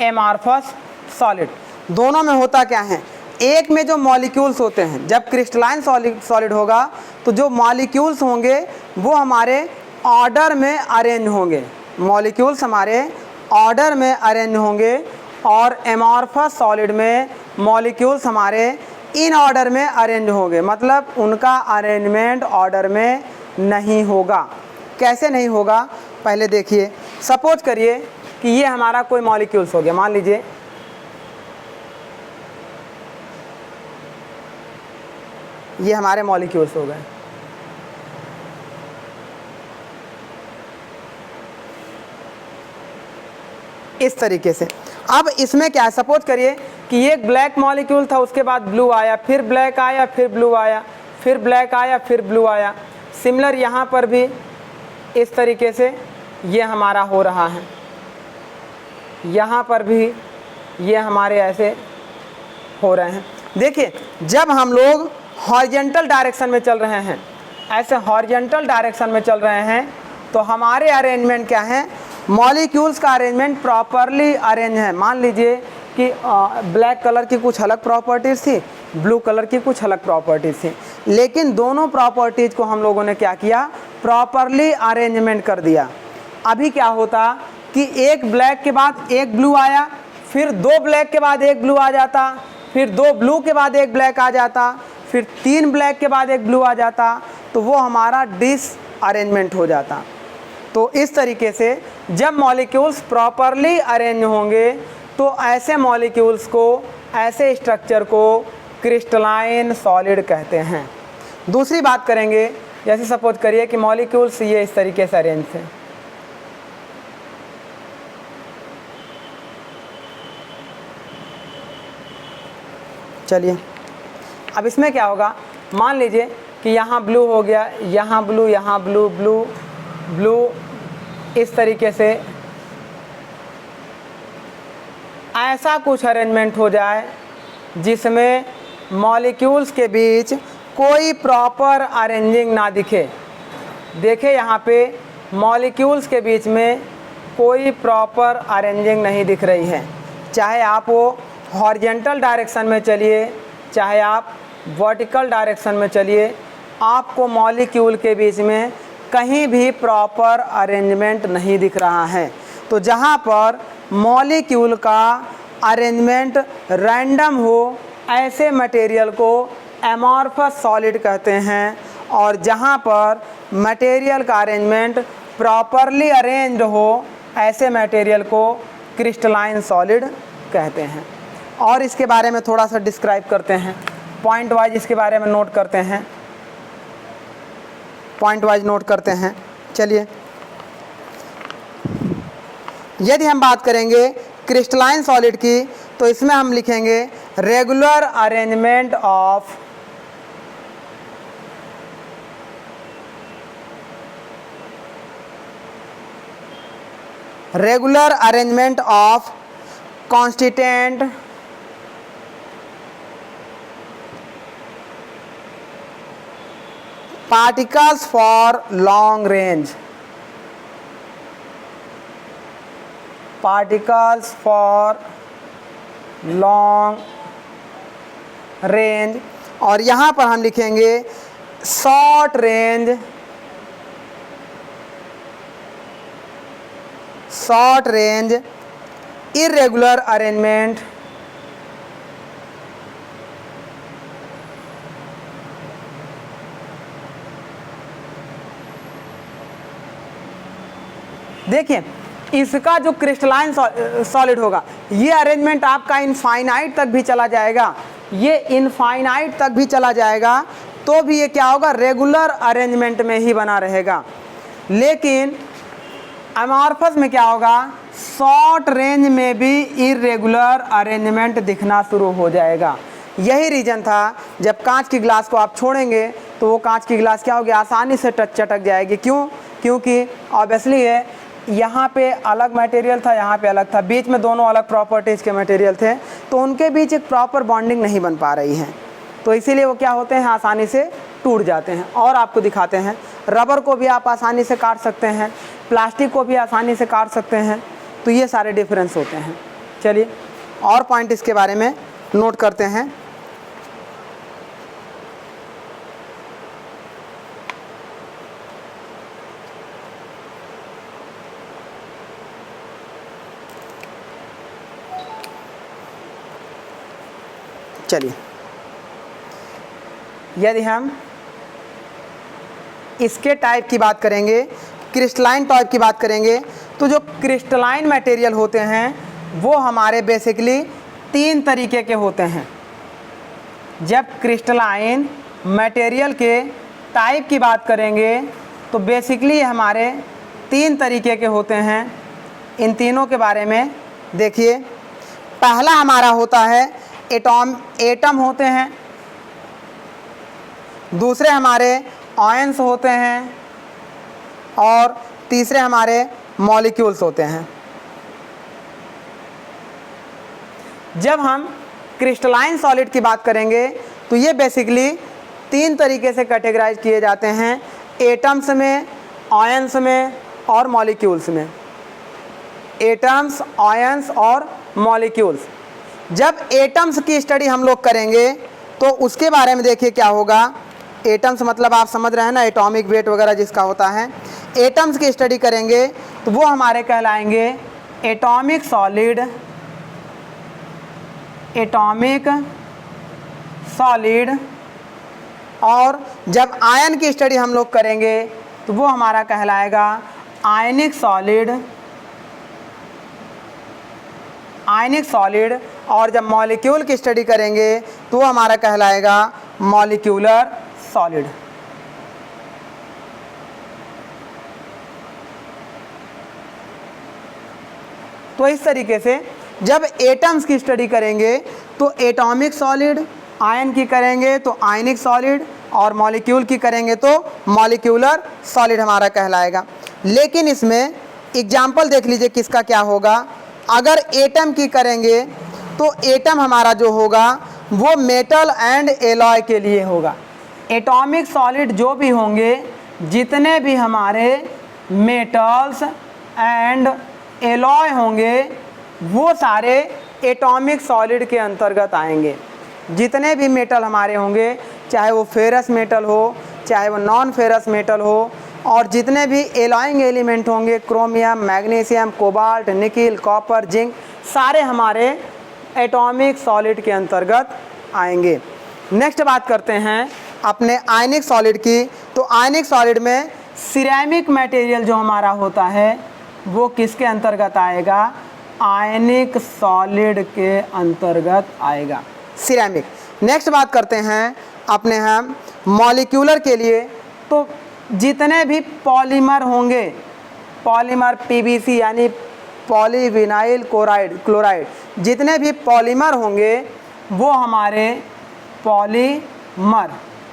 amorphous solid, दोनों में होता क्या है, एक में जो मॉलिक्यूल्स होते हैं, जब क्रिस्टलाइन सॉलिड होगा तो जो मॉलिक्यूल्स होंगे वो हमारे ऑर्डर में अरेंज होंगे, मॉलिक्यूल्स हमारे ऑर्डर में अरेंज होंगे, और एमॉर्फस सॉलिड में मॉलिक्यूल्स हमारे इन ऑर्डर में अरेंज होंगे, मतलब उनका अरेंजमेंट ऑर्डर में नहीं होगा। कैसे नहीं होगा पहले देखिए। सपोज करिए कि ये हमारा कोई मॉलिक्यूल्स हो गया, मान लीजिए ये हमारे मॉलिक्यूल्स हो गए। इस तरीके से। अब इसमें क्या है, सपोज करिए कि एक ब्लैक मॉलिक्यूल था, उसके बाद ब्लू आया, फिर ब्लैक आया, फिर ब्लू आया, फिर ब्लैक आया, फिर ब्लू आया। सिमिलर यहाँ पर भी इस तरीके से ये हमारा हो रहा है, यहाँ पर भी ये हमारे ऐसे हो रहे हैं। देखिए जब हम लोग हॉरिजॉन्टल डायरेक्शन में चल रहे हैं, ऐसे हॉरिजॉन्टल डायरेक्शन में चल रहे हैं, तो हमारे अरेंजमेंट क्या है, मॉलिक्यूल्स का अरेंजमेंट प्रॉपरली अरेंज है। मान लीजिए कि ब्लैक कलर की कुछ अलग प्रॉपर्टीज़ थी, ब्लू कलर की कुछ अलग प्रॉपर्टीज़ थी, लेकिन दोनों प्रॉपर्टीज़ को हम लोगों ने क्या किया, प्रॉपरली अरेंजमेंट कर दिया। अभी क्या होता कि एक ब्लैक के बाद एक ब्लू आया, फिर दो ब्लैक के बाद एक ब्लू आ जाता, फिर दो ब्लू के बाद एक ब्लैक आ जाता, फिर तीन ब्लैक के बाद एक ब्लू आ जाता, तो वो हमारा डिसअरेंजमेंट हो जाता। तो इस तरीके से जब मॉलिक्यूल्स प्रॉपरली अरेंज होंगे तो ऐसे मॉलिक्यूल्स को, ऐसे स्ट्रक्चर को क्रिस्टलाइन सॉलिड कहते हैं। दूसरी बात करेंगे, जैसे सपोज करिए कि मॉलिक्यूल्स ये इस तरीके से अरेंज थे, चलिए अब इसमें क्या होगा, मान लीजिए कि यहाँ ब्लू हो गया, यहाँ ब्लू, यहाँ ब्लू, ब्लू ब्लू, इस तरीके से ऐसा कुछ अरेंजमेंट हो जाए जिसमें मॉलिक्यूल्स के बीच कोई प्रॉपर अरेंजिंग ना दिखे। देखे यहाँ पे मॉलिक्यूल्स के बीच में कोई प्रॉपर अरेंजिंग नहीं दिख रही है, चाहे आप वो हॉरिजॉन्टल डायरेक्शन में चलिए, चाहे आप वर्टिकल डायरेक्शन में चलिए, आपको मॉलिक्यूल के बीच में कहीं भी प्रॉपर अरेंजमेंट नहीं दिख रहा है। तो जहाँ पर मॉलिक्यूल का अरेंजमेंट रैंडम हो, ऐसे मटेरियल को एमॉर्फस सॉलिड कहते हैं, और जहाँ पर मटेरियल का अरेंजमेंट प्रॉपरली अरेंज्ड हो, ऐसे मटेरियल को क्रिस्टलाइन सॉलिड कहते हैं। और इसके बारे में थोड़ा सा डिस्क्राइब करते हैं, पॉइंट वाइज इसके बारे में नोट करते हैं, पॉइंट वाइज नोट करते हैं। चलिए यदि हम बात करेंगे क्रिस्टलाइन सॉलिड की, तो इसमें हम लिखेंगे regular arrangement of constituent particles for long range, particles for long range, और यहाँ पर हम लिखेंगे शॉर्ट रेंज इर्रेगुलर अरेंजमेंट देखिए इसका जो क्रिस्टलाइन सॉलिड होगा, ये अरेंजमेंट आपका इनफाइनाइट तक भी चला जाएगा, ये इनफाइनाइट तक भी चला जाएगा, तो भी ये क्या होगा, रेगुलर अरेंजमेंट में ही बना रहेगा। लेकिन अमॉर्फस में क्या होगा, शॉर्ट रेंज में भी इर्रेगुलर अरेंजमेंट दिखना शुरू हो जाएगा। यही रीज़न था, जब कांच की ग्लास को आप छोड़ेंगे तो वो कांच की ग्लास क्या होगी, आसानी से चटक जाएगी। क्यों? क्योंकि ऑब्वियसली है, यहाँ पे अलग मटेरियल था, यहाँ पे अलग था, बीच में दोनों अलग प्रॉपर्टीज़ के मटेरियल थे, तो उनके बीच एक प्रॉपर बॉन्डिंग नहीं बन पा रही है, तो इसीलिए वो क्या होते हैं, आसानी से टूट जाते हैं। और आपको दिखाते हैं, रबर को भी आप आसानी से काट सकते हैं, प्लास्टिक को भी आसानी से काट सकते हैं, तो ये सारे डिफरेंस होते हैं। चलिए और पॉइंट इसके बारे में नोट करते हैं। चलिए यदि हम इसके टाइप की बात करेंगे, क्रिस्टलाइन टाइप की बात करेंगे, तो जो क्रिस्टलाइन मटेरियल होते हैं वो हमारे बेसिकली 3 तरीके के होते हैं। जब क्रिस्टलाइन मटेरियल के टाइप की बात करेंगे तो बेसिकली हमारे 3 तरीके के होते हैं। इन तीनों के बारे में देखिए पहला हमारा होता है एटम होते हैं, दूसरे हमारे आयंस होते हैं और तीसरे हमारे मॉलिक्यूल्स होते हैं। जब हम क्रिस्टलाइन सॉलिड की बात करेंगे तो ये बेसिकली 3 तरीके से कैटेगराइज किए जाते हैं, एटम्स में, आयंस में और मॉलिक्यूल्स में। एटम्स, आयंस और मॉलिक्यूल्स। जब एटम्स की स्टडी हम लोग करेंगे तो उसके बारे में देखिए क्या होगा। एटम्स मतलब आप समझ रहे हैं ना, एटॉमिक वेट वगैरह जिसका होता है। एटम्स की स्टडी करेंगे तो वो हमारे कहलाएंगे एटॉमिक सॉलिड, एटॉमिक सॉलिड। और जब आयन की स्टडी हम लोग करेंगे तो वो हमारा कहलाएगा आयनिक सॉलिड, आयनिक सॉलिड। और जब मॉलिक्यूल की स्टडी करेंगे तो वो हमारा कहलाएगा मॉलिक्यूलर सॉलिड। तो इस तरीके से जब एटम्स की स्टडी करेंगे तो एटॉमिक सॉलिड, आयन की करेंगे तो आयनिक सॉलिड और मॉलिक्यूल की करेंगे तो मॉलिक्यूलर सॉलिड हमारा कहलाएगा। लेकिन इसमें एग्जाम्पल देख लीजिए किसका क्या होगा। अगर एटम की करेंगे तो एटम हमारा जो होगा वो मेटल एंड एलॉय के लिए होगा। एटॉमिक सॉलिड जो भी होंगे, जितने भी हमारे मेटल्स एंड एलॉय होंगे वो सारे एटॉमिक सॉलिड के अंतर्गत आएंगे। जितने भी मेटल हमारे होंगे, चाहे वो फेरस मेटल हो, चाहे वो नॉन फेरस मेटल हो, और जितने भी एलॉइंग एलिमेंट होंगे, chromium, magnesium, cobalt, nickel, copper, zinc, सारे हमारे एटॉमिक सॉलिड के अंतर्गत आएंगे। नेक्स्ट बात करते हैं अपने आयनिक सॉलिड की। तो आयनिक सॉलिड में सिरेमिक मटेरियल जो हमारा होता है वो किसके अंतर्गत आएगा? आयनिक सॉलिड के अंतर्गत आएगा, सिरेमिक। नेक्स्ट बात करते हैं अपने हम मॉलिक्यूलर के लिए। तो जितने भी पॉलीमर होंगे, पॉलीमर पीवीसी यानी पॉलीविनाइल क्लोराइड, जितने भी पॉलीमर होंगे वो हमारे पॉलीमर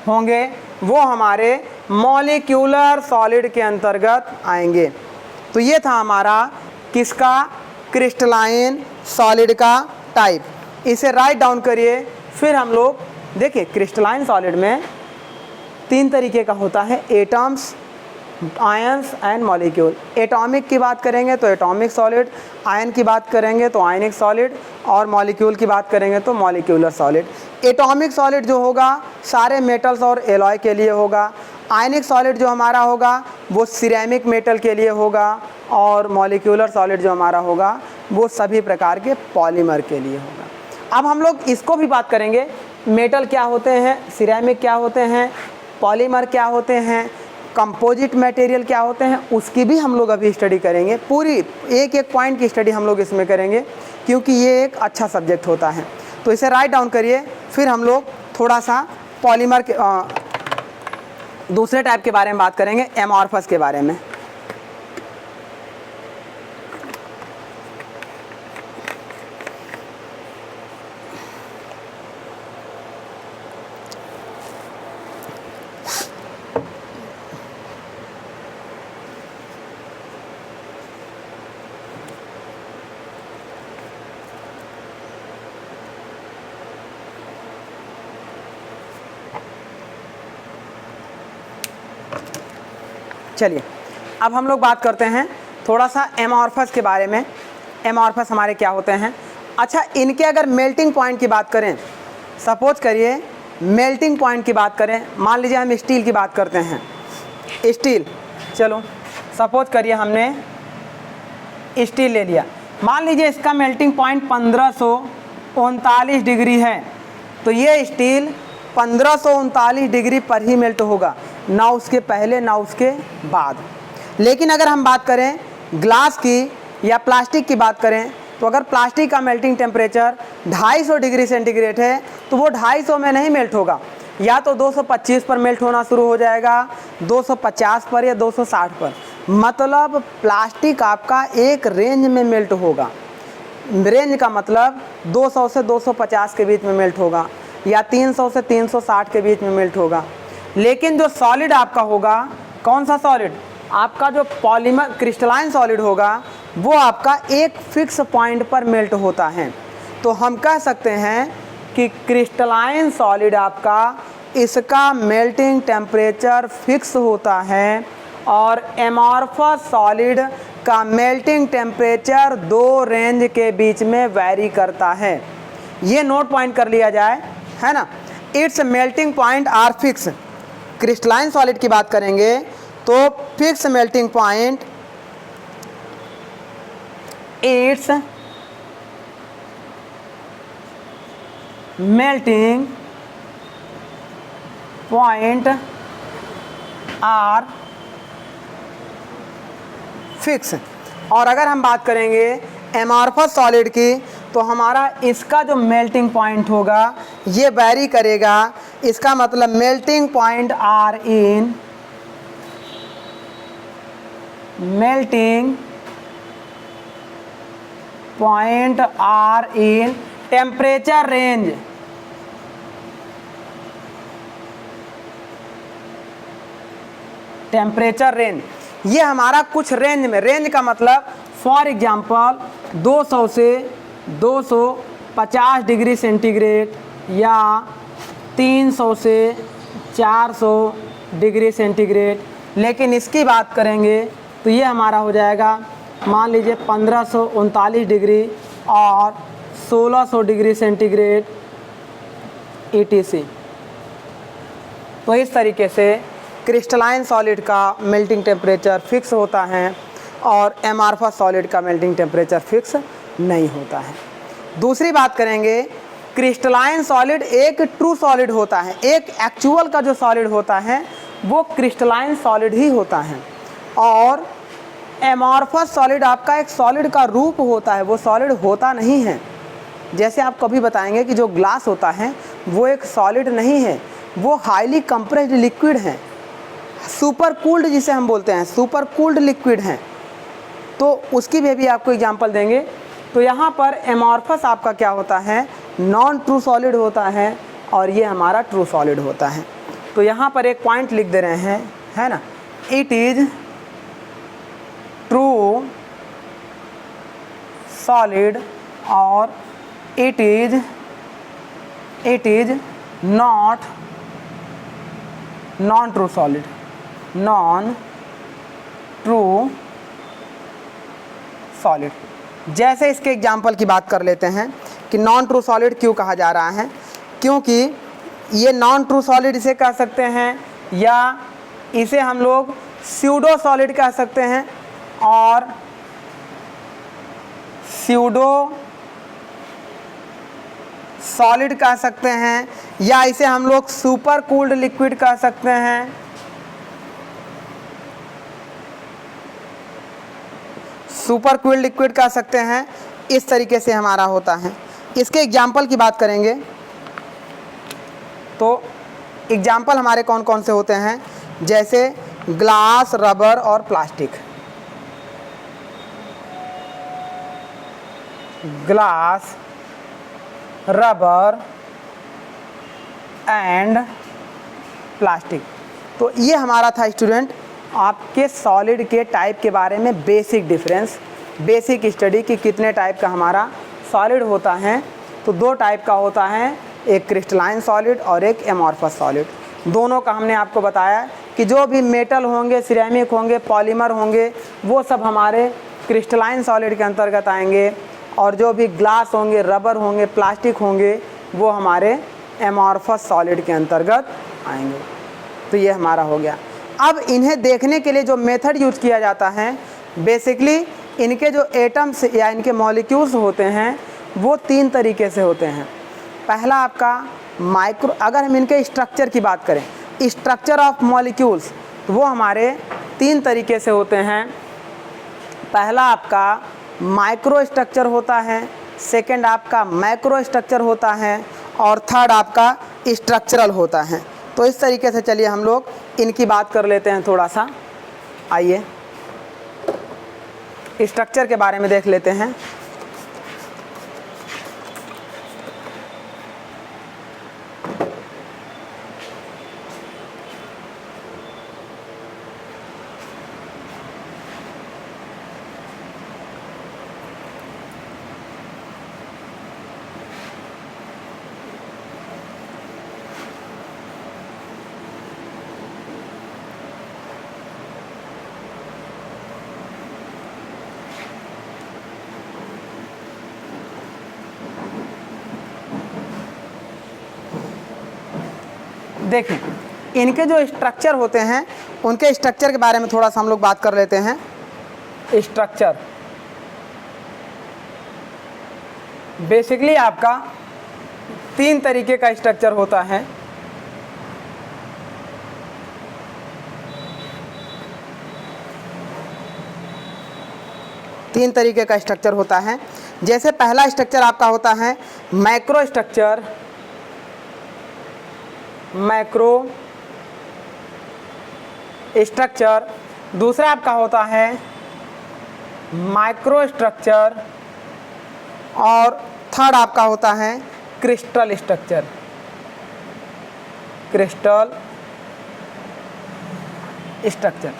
होंगे, वो हमारे मॉलिक्यूलर सॉलिड के अंतर्गत आएंगे। तो ये था हमारा किसका? क्रिस्टलाइन सॉलिड का टाइप। इसे राइट डाउन करिए। फिर हम लोग देखिए क्रिस्टलाइन सॉलिड में 3 तरीके का होता है, atoms, ions and molecule. Atomic की बात करेंगे तो एटॉमिक सॉलिड, आयन की बात करेंगे तो आयनिक सॉलिड, और मॉलिक्यूल की बात करेंगे तो मॉलिक्यूलर सॉलिड। एटॉमिक सॉलिड जो होगा सारे मेटल्स और एलॉय के लिए होगा। आयनिक सॉलिड जो हमारा होगा वो सिरेमिक मेटल के लिए होगा, और मॉलिक्यूलर सॉलिड जो हमारा होगा वो सभी प्रकार के पॉलीमर के लिए होगा। अब हम लोग इसको भी बात करेंगे, मेटल क्या होते हैं, सिरेमिक क्या होते हैं, पॉलीमर क्या होते हैं, कंपोजिट मटेरियल क्या होते हैं, उसकी भी हम लोग अभी स्टडी करेंगे। पूरी एक एक पॉइंट की स्टडी हम लोग इसमें करेंगे, क्योंकि ये एक अच्छा सब्जेक्ट होता है। तो इसे राइट डाउन करिए। फिर हम लोग थोड़ा सा पॉलीमर के दूसरे टाइप के बारे में बात करेंगे, एमॉर्फस के बारे में। चलिए अब हम लोग बात करते हैं थोड़ा सा एमॉर्फस के बारे में। एमॉर्फस हमारे क्या होते हैं? अच्छा, इनके अगर मेल्टिंग पॉइंट की बात करें, सपोज करिए मेल्टिंग पॉइंट की बात करें, मान लीजिए हम स्टील की बात करते हैं। स्टील, चलो सपोज करिए हमने स्टील ले लिया। मान लीजिए इसका मेल्टिंग पॉइंट 1539 डिग्री है, तो ये स्टील 1539 डिग्री पर ही मेल्ट होगा, ना उसके पहले ना उसके बाद। लेकिन अगर हम बात करें ग्लास की या प्लास्टिक की बात करें, तो अगर प्लास्टिक का मेल्टिंग टेम्परेचर 250 डिग्री सेंटीग्रेड है तो वो 250 में नहीं मेल्ट होगा, या तो 225 पर मेल्ट होना शुरू हो जाएगा, 250 पर या 260 पर। मतलब प्लास्टिक आपका एक रेंज में मेल्ट होगा। रेंज का मतलब 200 से 250 के बीच में मेल्ट होगा या 300 से 360 के बीच में मेल्ट होगा। लेकिन जो सॉलिड आपका होगा, कौन सा सॉलिड, आपका जो पॉलीमर क्रिस्टलाइन सॉलिड होगा वो आपका एक फिक्स पॉइंट पर मेल्ट होता है। तो हम कह सकते हैं कि क्रिस्टलाइन सॉलिड आपका, इसका मेल्टिंग टेम्परेचर फिक्स होता है और एमॉर्फस सॉलिड का मेल्टिंग टेम्परेचर दो रेंज के बीच में वैरी करता है। ये नोट पॉइंट कर लिया जाए, है ना। Its melting point are fix. Crystalline solid की बात करेंगे तो fix melting point, its melting point are fix. और अगर हम बात करेंगे एमॉर्फस सॉलिड की तो हमारा इसका जो मेल्टिंग पॉइंट होगा ये वैरी करेगा। इसका मतलब melting point are in melting point are in temperature range, temperature range ये हमारा कुछ रेंज में, रेंज का मतलब फॉर एग्जांपल 200 से 250 डिग्री सेंटीग्रेड या 300 से 400 डिग्री सेंटीग्रेड। लेकिन इसकी बात करेंगे तो ये हमारा हो जाएगा, मान लीजिए 1539 डिग्री और 1600 डिग्री सेंटीग्रेड ETC। तो इस तरीके से क्रिस्टलाइन सॉलिड का मेल्टिंग टेम्परेचर फिक्स होता है और एमॉर्फस सॉलिड का मेल्टिंग टेम्परेचर फिक्स नहीं होता है। दूसरी बात करेंगे, क्रिस्टलाइन सॉलिड एक ट्रू सॉलिड होता है, एक एक्चुअल का जो सॉलिड होता है वो क्रिस्टलाइन सॉलिड ही होता है। और एमॉर्फस सॉलिड आपका एक सॉलिड का रूप होता है, वो सॉलिड होता नहीं है। जैसे आप कभी बताएंगे कि जो ग्लास होता है वो एक सॉलिड नहीं है, वो हाईली कंप्रेस्ड लिक्विड है, सुपर कूल्ड जिसे हम बोलते हैं, सुपर कूल्ड लिक्विड हैं। तो उसकी भी आपको एग्जांपल देंगे। तो यहाँ पर एमॉर्फस आपका क्या होता है, नॉन ट्रू सॉलिड होता है और ये हमारा ट्रू सॉलिड होता है। तो यहाँ पर एक पॉइंट लिख दे रहे हैं, है ना, इट इज़ ट्रू सॉलिड और it is not non true solid, non true solid. जैसे इसके एग्जाम्पल की बात कर लेते हैं कि नॉन ट्रू सॉलिड क्यों कहा जा रहा है, क्योंकि ये नॉन ट्रू सॉलिड इसे कह सकते हैं या इसे हम लोग स्यूडो सॉलिड कह सकते हैं और स्यूडो सॉलिड कह सकते हैं या इसे हम लोग सुपर कूल्ड लिक्विड कह सकते हैं, सुपर कूल्ड लिक्विड कह सकते हैं। इस तरीके से हमारा होता है। इसके एग्जाम्पल की बात करेंगे तो एग्जाम्पल हमारे कौन कौन से होते हैं, जैसे ग्लास, रबर और plastic. Glass, rubber and plastic. तो ये हमारा था स्टूडेंट आपके सॉलिड के टाइप के बारे में बेसिक डिफरेंस, बेसिक स्टडी कि कितने टाइप का हमारा सॉलिड होता है। तो दो टाइप का होता है, एक क्रिस्टलाइन सॉलिड और एक एमॉर्फस सॉलिड। दोनों का हमने आपको बताया कि जो भी मेटल होंगे, सिरेमिक होंगे, पॉलीमर होंगे, वो सब हमारे क्रिस्टलाइन सॉलिड के अंतर्गत आएंगे और जो भी ग्लास होंगे, रबर होंगे, प्लास्टिक होंगे, वो हमारे एमॉर्फस सॉलिड के अंतर्गत आएंगे। तो ये हमारा हो गया। अब इन्हें देखने के लिए जो मेथड यूज़ किया जाता है, बेसिकली इनके जो एटम्स या इनके मॉलिक्यूल्स होते हैं वो तीन तरीके से होते हैं। पहला आपका माइक्रो, अगर हम इनके स्ट्रक्चर की बात करें, स्ट्रक्चर ऑफ मॉलिक्यूल्स, तो वो हमारे तीन तरीके से होते हैं। पहला आपका माइक्रो स्ट्रक्चर होता है, सेकंड आपका मैक्रो स्ट्रक्चर होता है और थर्ड आपका स्ट्रक्चरल होता है। तो इस तरीके से चलिए हम लोग इनकी बात कर लेते हैं थोड़ा सा। आइए स्ट्रक्चर के बारे में देख लेते हैं। देखें, इनके जो स्ट्रक्चर होते हैं उनके स्ट्रक्चर के बारे में थोड़ा सा हम लोग बात कर लेते हैं। स्ट्रक्चर बेसिकली आपका 3 तरीके का स्ट्रक्चर होता है। तीन तरीके का स्ट्रक्चर होता है। जैसे पहला स्ट्रक्चर आपका होता है मैक्रो स्ट्रक्चर, मैक्रो स्ट्रक्चर। दूसरा आपका होता है माइक्रो स्ट्रक्चर और थर्ड आपका होता है crystal structure. Crystal structure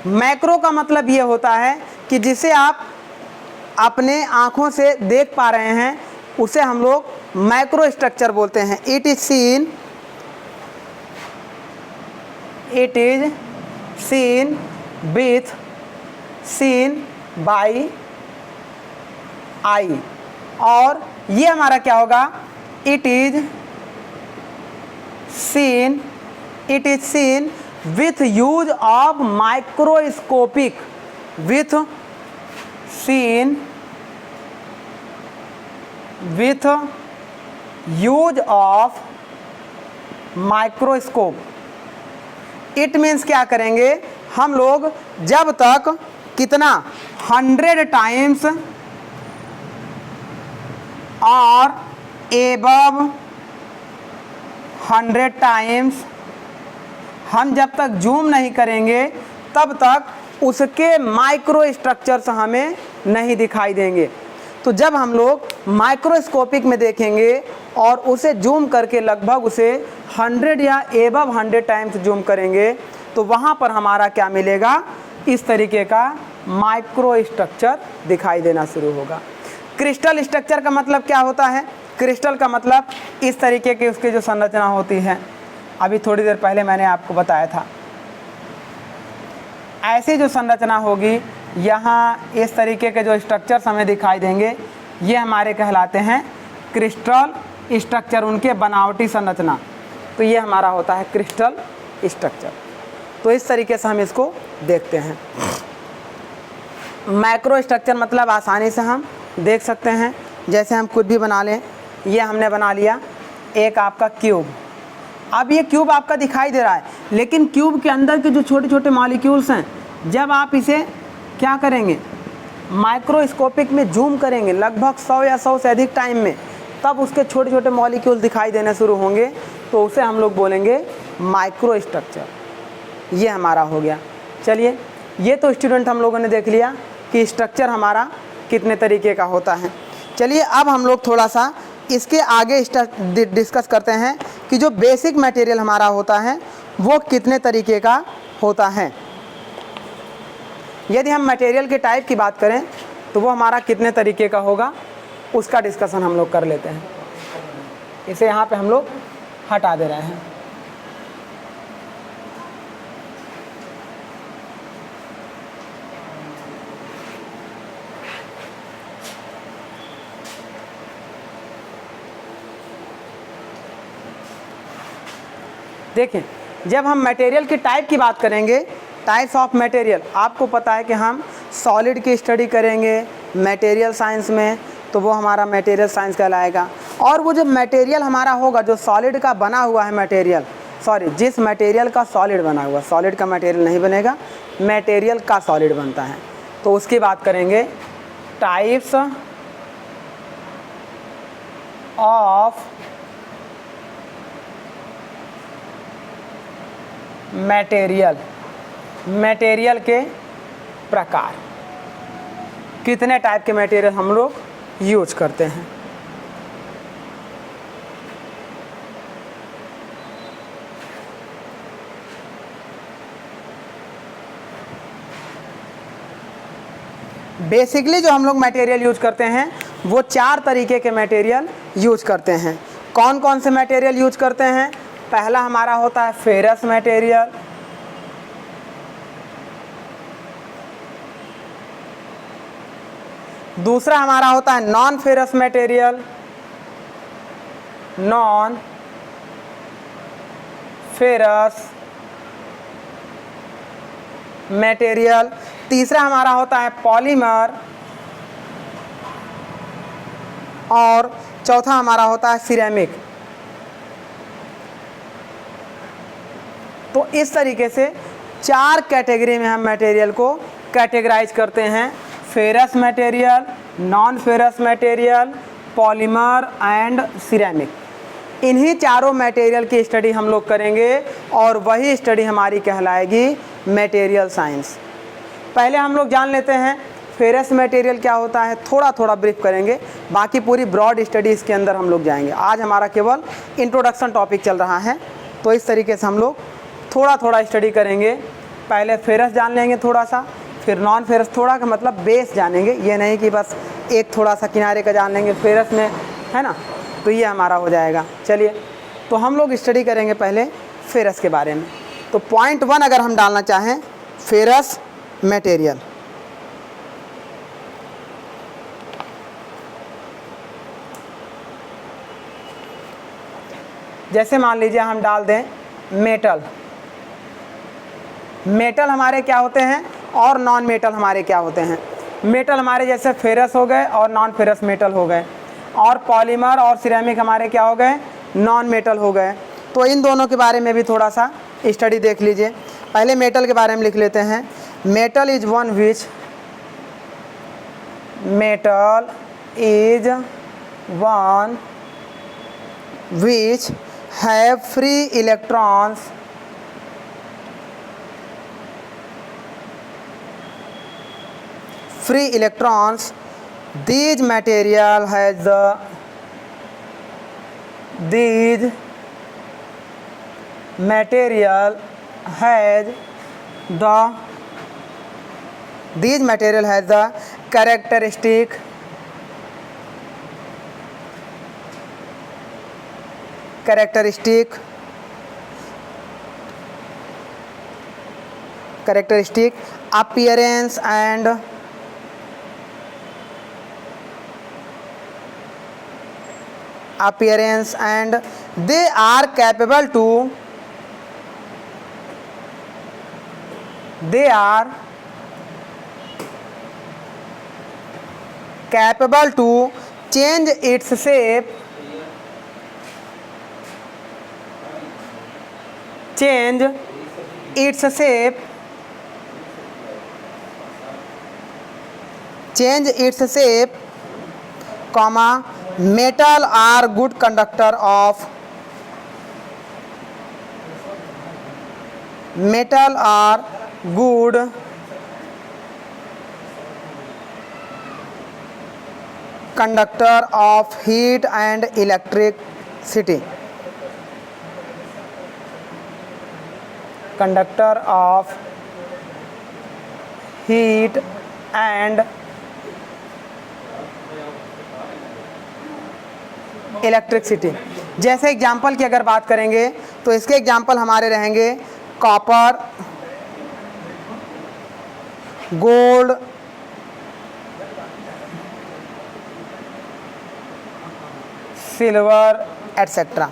macro का मतलब ये होता है कि जिसे आप अपने आँखों से देख पा रहे हैं उसे हम लोग मैक्रो स्ट्रक्चर बोलते हैं। It is seen by I. और ये हमारा क्या होगा, it is seen with use of microscopic, with use of microscope. It means क्या करेंगे हम लोग, जब तक कितना 100 टाइम्स और एबव 100 टाइम्स हम जब तक जूम नहीं करेंगे तब तक उसके माइक्रो स्ट्रक्चर्स हमें नहीं दिखाई देंगे। तो जब हम लोग माइक्रोस्कोपिक में देखेंगे और उसे जूम करके लगभग उसे 100 या एबव 100 टाइम्स जूम करेंगे तो वहाँ पर हमारा क्या मिलेगा, इस तरीके का माइक्रो स्ट्रक्चर दिखाई देना शुरू होगा। क्रिस्टल स्ट्रक्चर का मतलब क्या होता है, क्रिस्टल का मतलब इस तरीके की उसकी जो संरचना होती है, अभी थोड़ी देर पहले मैंने आपको बताया था। ऐसी जो संरचना होगी, यहाँ इस तरीके के जो स्ट्रक्चर्स हमें दिखाई देंगे, ये हमारे कहलाते हैं क्रिस्टल स्ट्रक्चर, उनके बनावटी संरचना। तो ये हमारा होता है क्रिस्टल स्ट्रक्चर। तो इस तरीके से हम इसको देखते हैं। मैक्रो स्ट्रक्चर मतलब आसानी से हम देख सकते हैं। जैसे हम कुछ भी बना लें, ये हमने बना लिया एक आपका क्यूब। अब ये क्यूब आपका दिखाई दे रहा है, लेकिन क्यूब के अंदर के जो छोटे छोटे मॉलिक्यूल्स हैं, जब आप इसे क्या करेंगे, माइक्रोस्कोपिक में जूम करेंगे लगभग 100 या 100 से अधिक टाइम में, तब उसके छोटे छोटे मॉलिक्यूल दिखाई देने शुरू होंगे, तो उसे हम लोग बोलेंगे माइक्रो स्ट्रक्चर। ये हमारा हो गया। चलिए, ये तो स्टूडेंट हम लोगों ने देख लिया कि स्ट्रक्चर हमारा कितने तरीके का होता है। चलिए अब हम लोग थोड़ा सा इसके आगे डिस्कस करते हैं कि जो बेसिक मटेरियल हमारा होता है वो कितने तरीके का होता है। यदि हम मटेरियल के टाइप की बात करें तो वो हमारा कितने तरीके का होगा, उसका डिस्कशन हम लोग कर लेते हैं। इसे यहाँ पे हम लोग हटा दे रहे हैं। देखें, जब हम मटेरियल की टाइप की बात करेंगे, टाइप्स ऑफ मटेरियल, आपको पता है कि हम सॉलिड की स्टडी करेंगे मटेरियल साइंस में, तो वो हमारा मटेरियल साइंस कहलाएगा। और वो जो मटेरियल हमारा होगा, जो सॉलिड का बना हुआ है मटेरियल, जिस मटेरियल का सॉलिड बना हुआ, सॉलिड का मटेरियल नहीं बनेगा, मटेरियल का सॉलिड बनता है, तो उसकी बात करेंगे टाइप्स ऑफ मटेरियल। मटेरियल के प्रकार, कितने टाइप के मटेरियल हम लोग यूज करते हैं। बेसिकली जो हम लोग मटेरियल यूज करते हैं वो 4 तरीके के मटेरियल यूज करते हैं। कौन कौन से मटेरियल यूज करते हैं? पहला हमारा होता है फेरस मटेरियल, दूसरा हमारा होता है non ferrous material, non ferrous material. तीसरा हमारा होता है पॉलीमर और चौथा हमारा होता है सिरेमिक। तो इस तरीके से 4 कैटेगरी में हम मटेरियल को कैटेगराइज करते हैं: ferrous material, non ferrous material, polymer and ceramic. इन्हीं चारों मटेरियल की स्टडी हम लोग करेंगे और वही स्टडी हमारी कहलाएगी मटेरियल साइंस। पहले हम लोग जान लेते हैं फेरस मटेरियल क्या होता है, थोड़ा थोड़ा ब्रीफ करेंगे, बाकी पूरी ब्रॉड स्टडी इसके अंदर हम लोग जाएंगे। आज हमारा केवल इंट्रोडक्शन टॉपिक चल रहा है, तो इस तरीके से हम लोग थोड़ा थोड़ा स्टडी करेंगे। पहले फेरस जान लेंगे थोड़ा सा, फिर नॉन फेरस, थोड़ा का मतलब बेस जानेंगे, ये नहीं कि बस एक थोड़ा सा किनारे का जान लेंगे फेरस में, है ना, तो ये हमारा हो जाएगा। चलिए, तो हम लोग स्टडी करेंगे पहले फेरस के बारे में। तो पॉइंट 1 अगर हम डालना चाहें, फेरस मटेरियल। जैसे मान लीजिए हम डाल दें मेटल। मेटल हमारे क्या होते हैं और नॉन मेटल हमारे क्या होते हैं। मेटल हमारे जैसे फेरस हो गए और नॉन फेरस मेटल हो गए, और पॉलीमर और सिरेमिक हमारे क्या हो गए, नॉन मेटल हो गए। तो इन दोनों के बारे में भी थोड़ा सा स्टडी देख लीजिए। पहले मेटल के बारे में लिख लेते हैं। Metal is one which have free electrons these material has the characteristic appearance and they are capable to change its shape comma metal are good conductor of heat and electricity. Conductor of heat and electricity. जैसे example की अगर बात करेंगे तो इसके example हमारे रहेंगे copper, gold, silver etcetera.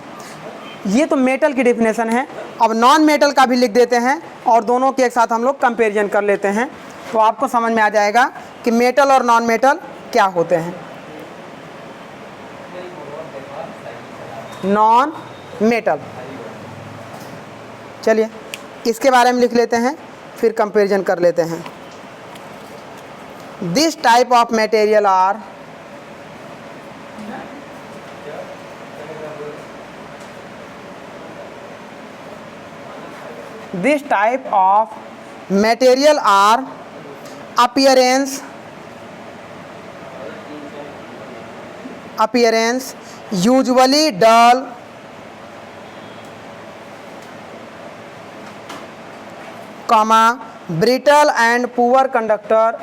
ये तो मेटल की डिफिनेशन है। अब नॉन मेटल का भी लिख देते हैं और दोनों के एक साथ हम लोग कंपैरिजन कर लेते हैं, तो आपको समझ में आ जाएगा कि मेटल और नॉन मेटल क्या होते हैं। नॉन मेटल, चलिए इसके बारे में लिख लेते हैं, फिर कंपैरिजन कर लेते हैं। This type of material are appearance usually dull, brittle and poor conductor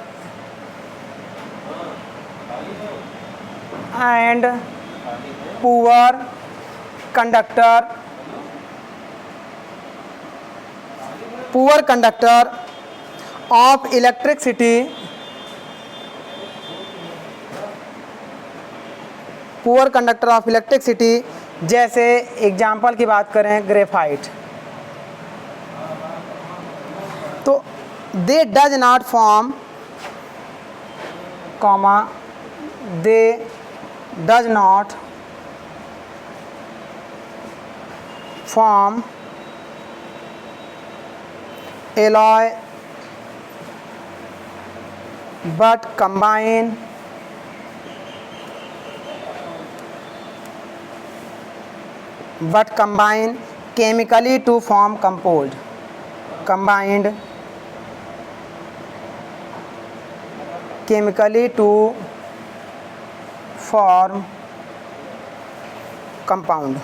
of electricity, जैसे एग्जाम्पल की बात करें ग्रेफाइट। तो दे does not form comma they does not form alloy but combine chemically to form compound, combined chemically to form compound।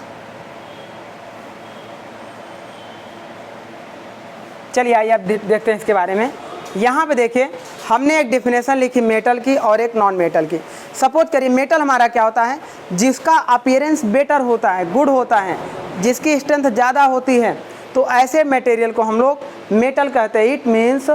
चलिए आइए अब देखते हैं इसके बारे में। यहाँ पे देखिए हमने एक डेफिनेशन लिखी मेटल की और एक नॉन मेटल की। सपोज करिए मेटल हमारा क्या होता है, जिसका अपीयरेंस बेटर होता है, गुड होता है, जिसकी स्ट्रेंथ ज़्यादा होती है, तो ऐसे मटेरियल को हम लोग मेटल कहते हैं। It means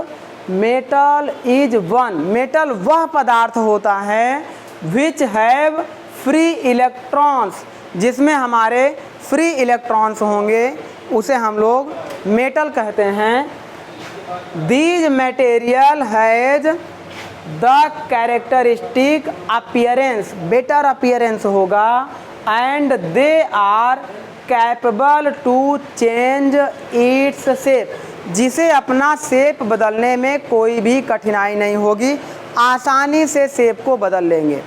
metal is one, metal वह पदार्थ होता है विच हैव फ्री इलेक्ट्रॉन्स, जिसमें हमारे फ्री इलेक्ट्रॉन्स होंगे, उसे हम लोग मेटल कहते हैं। These material has the characteristic appearance, better appearance होगा, and they are capable to change its shape, जिसे अपना शेप बदलने में कोई भी कठिनाई नहीं होगी, आसानी से शेप को बदल लेंगे,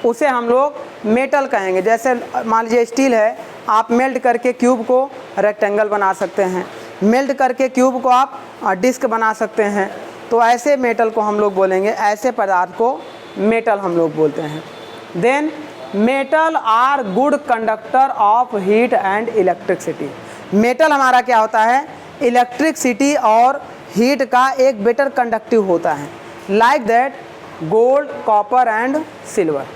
उसे हम लोग मेटल कहेंगे। जैसे मान लीजिए स्टील है, आप मेल्ट करके क्यूब को रेक्टेंगल बना सकते हैं, मेल्ट करके क्यूब को आप डिस्क बना सकते हैं, तो ऐसे मेटल को हम लोग बोलेंगे, ऐसे पदार्थ को मेटल हम लोग बोलते हैं। Then metal are good conductor of heat and electricity. Metal हमारा क्या होता है, इलेक्ट्रिसिटी और हीट का एक बेटर कंडक्टिव होता है, like that gold, copper and silver.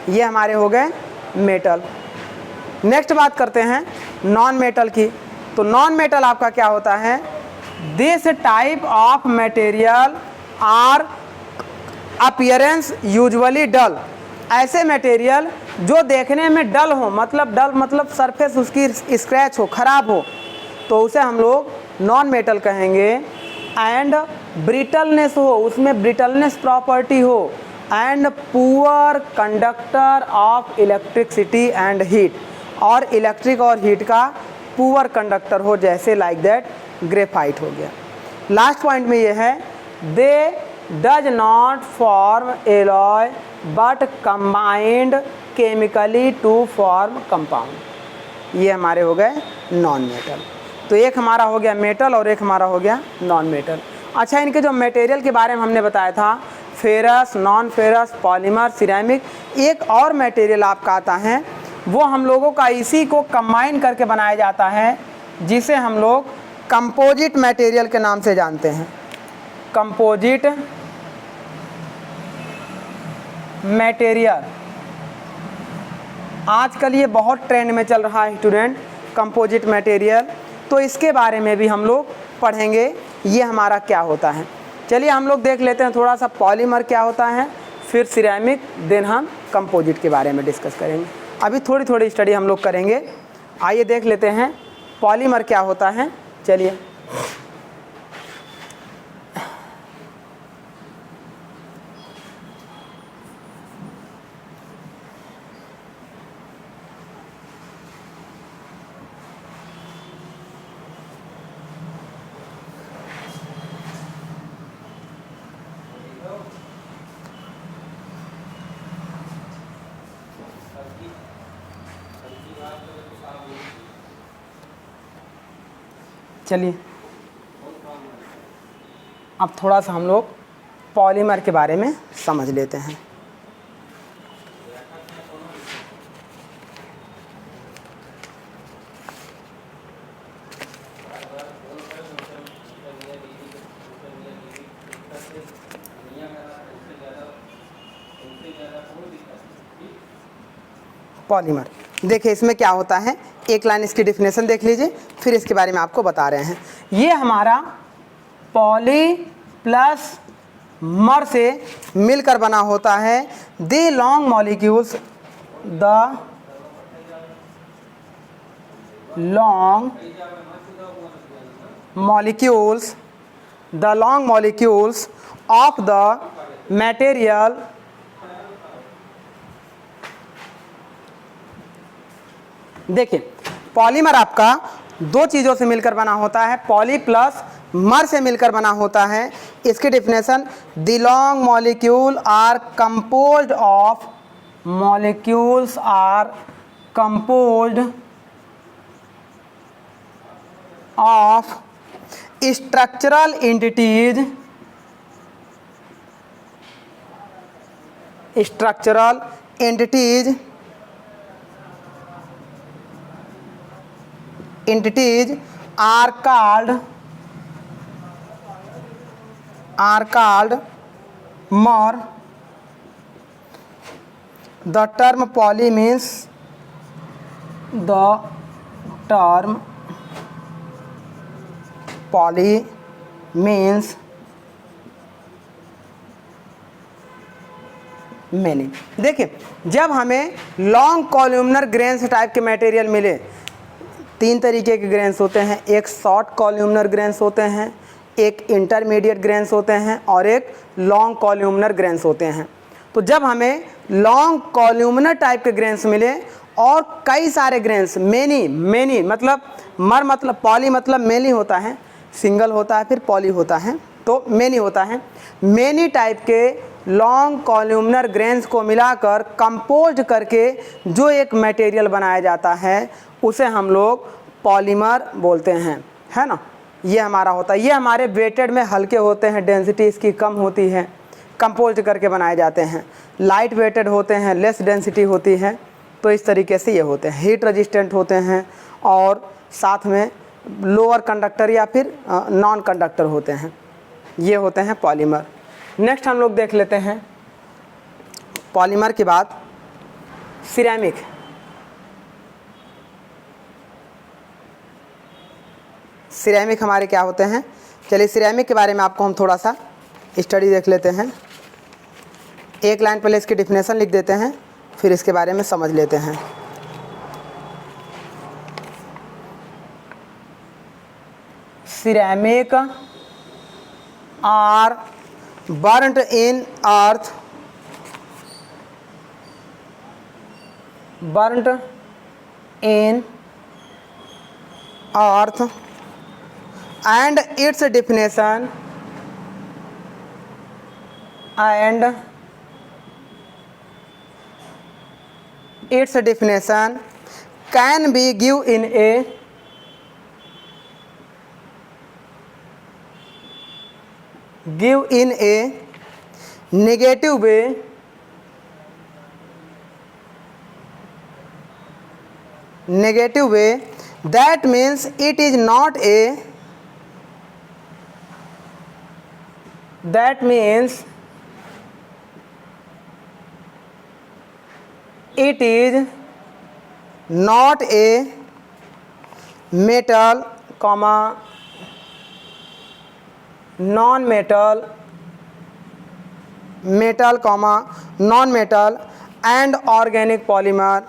ये हमारे हो गए मेटल। नेक्स्ट बात करते हैं नॉन मेटल की। तो नॉन मेटल आपका क्या होता है, this type of material are appearance usually dull. ऐसे मटेरियल जो देखने में डल हो, मतलब सरफेस उसकी स्क्रैच हो, खराब हो, तो उसे हम लोग नॉन मेटल कहेंगे। एंड ब्रिटलनेस हो, उसमें ब्रिटलनेस प्रॉपर्टी हो, and poor conductor of electricity and heat, और इलेक्ट्रिक और हीट का पुअर कंडक्टर हो, जैसे लाइक दैट ग्रेफाइट हो गया। लास्ट पॉइंट में ये है, they does not form alloy but combined chemically to form compound. ये हमारे हो गए नॉन मेटल। तो एक हमारा हो गया मेटल और एक हमारा हो गया नॉन मेटल। अच्छा, इनके जो मटेरियल के बारे में हमने बताया था, ferrous, non ferrous, polymer, ceramic, एक और मटेरियल आपका आता है, वो हम लोगों का इसी को कंबाइन करके बनाया जाता है, जिसे हम लोग कंपोजिट मटेरियल के नाम से जानते हैं। कंपोजिट मटेरियल आजकल ये बहुत ट्रेंड में चल रहा है स्टूडेंट, कंपोजिट मटेरियल। तो इसके बारे में भी हम लोग पढ़ेंगे, ये हमारा क्या होता है। चलिए हम लोग देख लेते हैं थोड़ा सा पॉलीमर क्या होता है, फिर सिरेमिक, देन हम कंपोजिट के बारे में डिस्कस करेंगे। अभी थोड़ी थोड़ी स्टडी हम लोग करेंगे। आइए देख लेते हैं पॉलीमर क्या होता है। चलिए चलिए अब थोड़ा सा हम लोग पॉलीमर के बारे में समझ लेते हैं। पॉलीमर देखिए इसमें क्या होता है, एक लाइन इसकी डेफिनेशन देख लीजिए, फिर इसके बारे में आपको बता रहे हैं। ये हमारा पॉली प्लस मर से मिलकर बना होता है। The long molecules, the long molecules the long molecules of the material देखिए, पॉलीमर आपका दो चीज़ों से मिलकर बना होता है, पॉली प्लस मर से मिलकर बना होता है। इसकी definition, the long molecule are composed of, molecules are composed of structural entities, structural entities are called mer. The term poly means, the term poly means many. देखिए, जब हमें लॉन्ग कॉल्यूमनर ग्रेन्स टाइप के material मिले, तीन तरीके के grains होते हैं, एक शॉर्ट कॉल्यूमनर ग्रेन्स होते हैं, एक इंटरमीडिएट ग्रेन्स होते हैं और एक लॉन्ग कॉल्यूमनर ग्रेन्स होते हैं। तो जब हमें लॉन्ग कॉल्यूमनर टाइप के ग्रेन्स मिले और कई सारे ग्रेन्स, मेनी मतलब मर मतलब पॉली मतलब मेनी होता है, सिंगल होता है, फिर पॉली होता है, तो मेनी होता है। मेनी टाइप के लॉन्ग कॉल्यूमनर ग्रेन्स को मिलाकर कंपोज्ड करके जो एक मटेरियल बनाया जाता है उसे हम लोग पॉलीमर बोलते हैं, है ना। ये हमारा होता है, ये हमारे वेटेड में हल्के होते हैं, डेंसिटी इसकी कम होती है, कंपोज्ड करके बनाए जाते हैं। लाइट वेटेड होते हैं, लेस डेंसिटी होती है, तो इस तरीके से ये होते हैं। हीट रेजिस्टेंट होते हैं और साथ में लोअर कंडक्टर या फिर नॉन कंडक्टर होते हैं, ये होते हैं पॉलीमर। नेक्स्ट हम लोग देख लेते हैं पॉलीमर के बाद सिरेमिक। सिरेमिक हमारे क्या होते हैं, चलिए सिरेमिक के बारे में आपको हम थोड़ा सा स्टडी देख लेते हैं। एक लाइन पहले इसकी डेफिनेशन लिख देते हैं, फिर इसके बारे में समझ लेते हैं। Ceramic are burnt in earth, burnt in earth, and its definition, and its definition can be given in a negative way, that means it is not a, that means it is not a metal, non-metal, metal, non-metal, and organic polymer,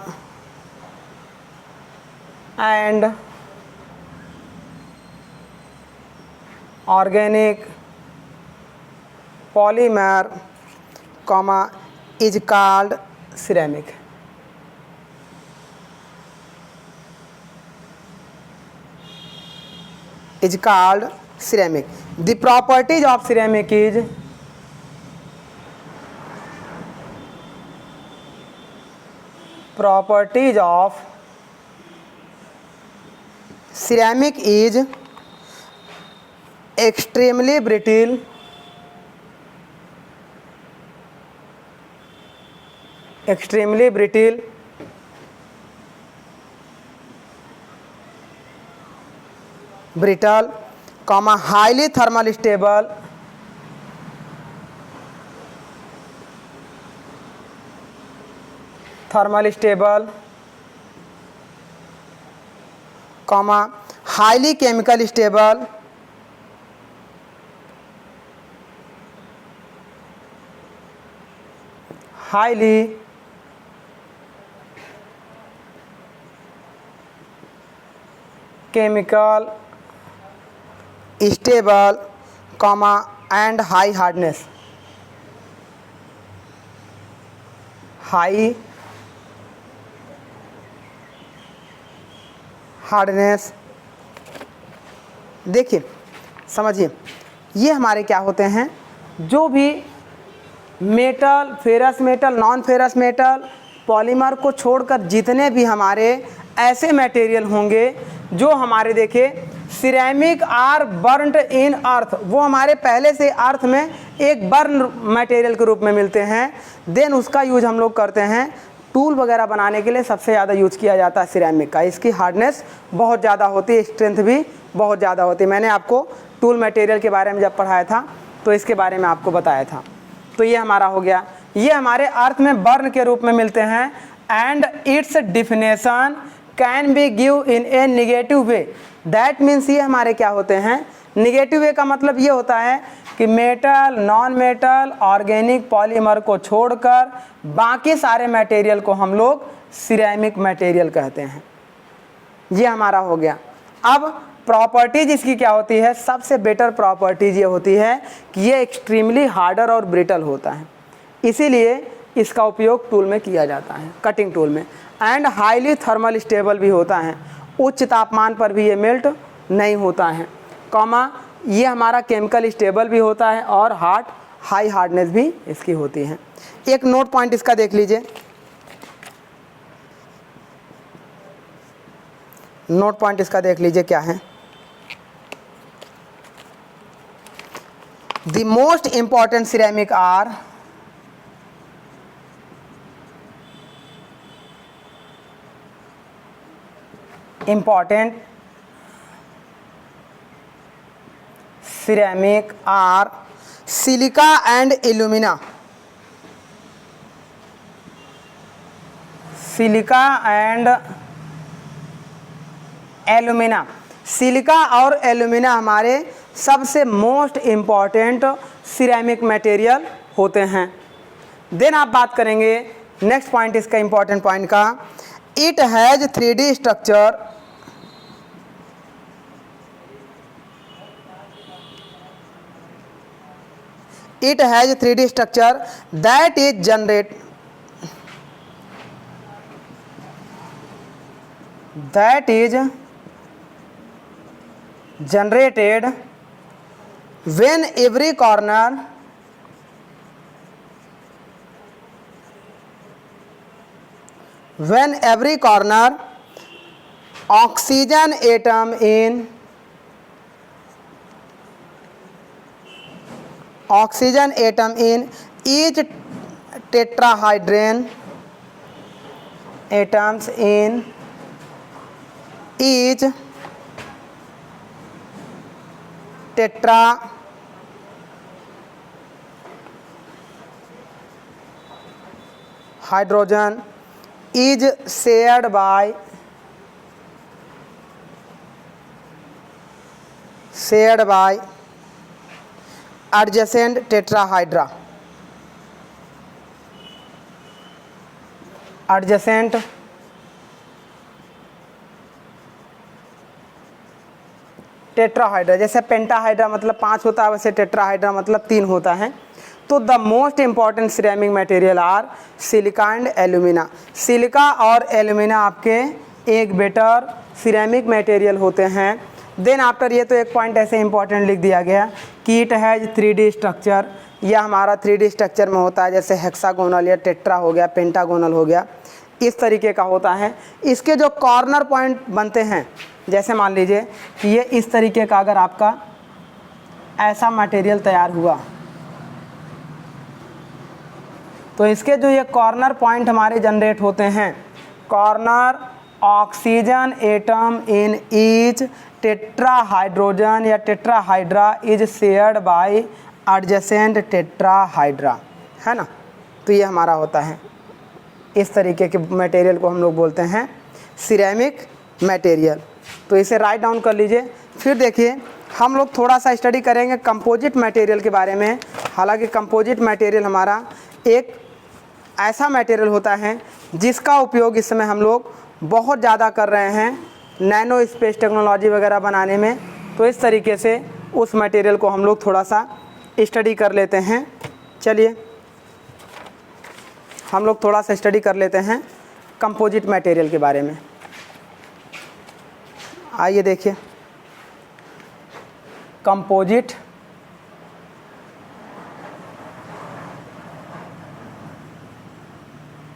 and organic polymer, is called ceramic. Is called ceramic. The properties of ceramic is properties of ceramic is extremely brittle, brittle, highly thermal stable, highly chemical stable, highly chemical stable, comma and high hardness, high hardness. देखिए समझिए, ये हमारे क्या होते हैं, जो भी metal, ferrous metal, non ferrous metal, polymer को छोड़कर जितने भी हमारे ऐसे मटेरियल होंगे जो हमारे देखिए सिरेमिक आर बर्न्ड इन अर्थ, वो हमारे पहले से अर्थ में एक बर्न मटेरियल के रूप में मिलते हैं, देन उसका यूज हम लोग करते हैं टूल वगैरह बनाने के लिए। सबसे ज़्यादा यूज किया जाता है सिरेमिक का। इसकी हार्डनेस बहुत ज़्यादा होती है, स्ट्रेंथ भी बहुत ज़्यादा होती है। मैंने आपको टूल मटेरियल के बारे में जब पढ़ाया था तो इसके बारे में आपको बताया था। तो ये हमारा हो गया, ये हमारे अर्थ में बर्न के रूप में मिलते हैं। And it's definition can be give in A negative way, that means ये हमारे क्या होते हैं, निगेटिव वे का मतलब ये होता है कि metal, non metal, organic, polymer को छोड़कर बाकी सारे मटेरियल को हम लोग सिरेमिक मटेरियल कहते हैं। ये हमारा हो गया। अब प्रॉपर्टीज इसकी क्या होती है, सबसे बेटर प्रॉपर्टीज ये होती है कि ये एक्सट्रीमली हार्डर और ब्रिटल होता है, इसीलिए इसका उपयोग टूल में किया जाता है, कटिंग टूल में। एंड हाईली थर्मल स्टेबल भी होता है, उच्च तापमान पर भी ये मेल्ट नहीं होता है, कॉमा ये हमारा केमिकल स्टेबल भी होता है और हाई हार्डनेस भी इसकी होती है। एक नोट पॉइंट इसका देख लीजिए, नोट पॉइंट इसका देख लीजिए क्या है। The most important ceramic are important ceramic are silica and alumina, silica and alumina. Silica और एल्यूमिना हमारे सबसे मोस्ट इम्पॉर्टेंट सिरेमिक मटेरियल होते हैं। देन आप बात करेंगे नेक्स्ट पॉइंट इसका इम्पॉर्टेंट पॉइंट का, it has 3D structure, it has 3D structure that is generated when every corner oxygen atom in each tetrahedron atoms in each tetrahydrogen is shared by adjacent tetrahedra, adjacent टेट्राहाइड्रा। जैसे पेंटाहाइड्रा मतलब 5 होता है, वैसे टेट्राहाइड्रा मतलब 3 होता है। तो the most important ceramic material are silica and alumina. Silica और एल्यूमिना आपके एक बेटर सिरेमिक मटेरियल होते हैं। देन आफ्टर ये तो एक पॉइंट ऐसे इंपॉर्टेंट लिख दिया गया कि इट हैज़ 3D स्ट्रक्चर, यह हमारा 3D स्ट्रक्चर में होता है, जैसे हेक्सागोनल या टेट्रा हो गया, पेंटागोनल हो गया, इस तरीके का होता है। इसके जो कॉर्नर पॉइंट बनते हैं, जैसे मान लीजिए कि ये इस तरीके का अगर आपका ऐसा मटेरियल तैयार हुआ तो इसके जो ये कॉर्नर पॉइंट हमारे जनरेट होते हैं, corner oxygen atom in each tetrahedron या tetrahedra is shared by adjacent tetrahedra, है ना। तो ये हमारा होता है, इस तरीके के मटेरियल को हम लोग बोलते हैं सिरेमिक मटेरियल। तो इसे राइट डाउन कर लीजिए। फिर देखिए हम लोग थोड़ा सा स्टडी करेंगे कंपोजिट मटेरियल के बारे में। हालांकि कंपोजिट मटेरियल हमारा एक ऐसा मटेरियल होता है जिसका उपयोग इस समय हम लोग बहुत ज़्यादा कर रहे हैं नैनो स्पेस टेक्नोलॉजी वगैरह बनाने में। तो इस तरीके से उस मटेरियल को हम लोग थोड़ा सा स्टडी कर लेते हैं। चलिए हम लोग थोड़ा सा स्टडी कर लेते हैं कंपोजिट मटेरियल के बारे में। आइए देखिए, कंपोजिट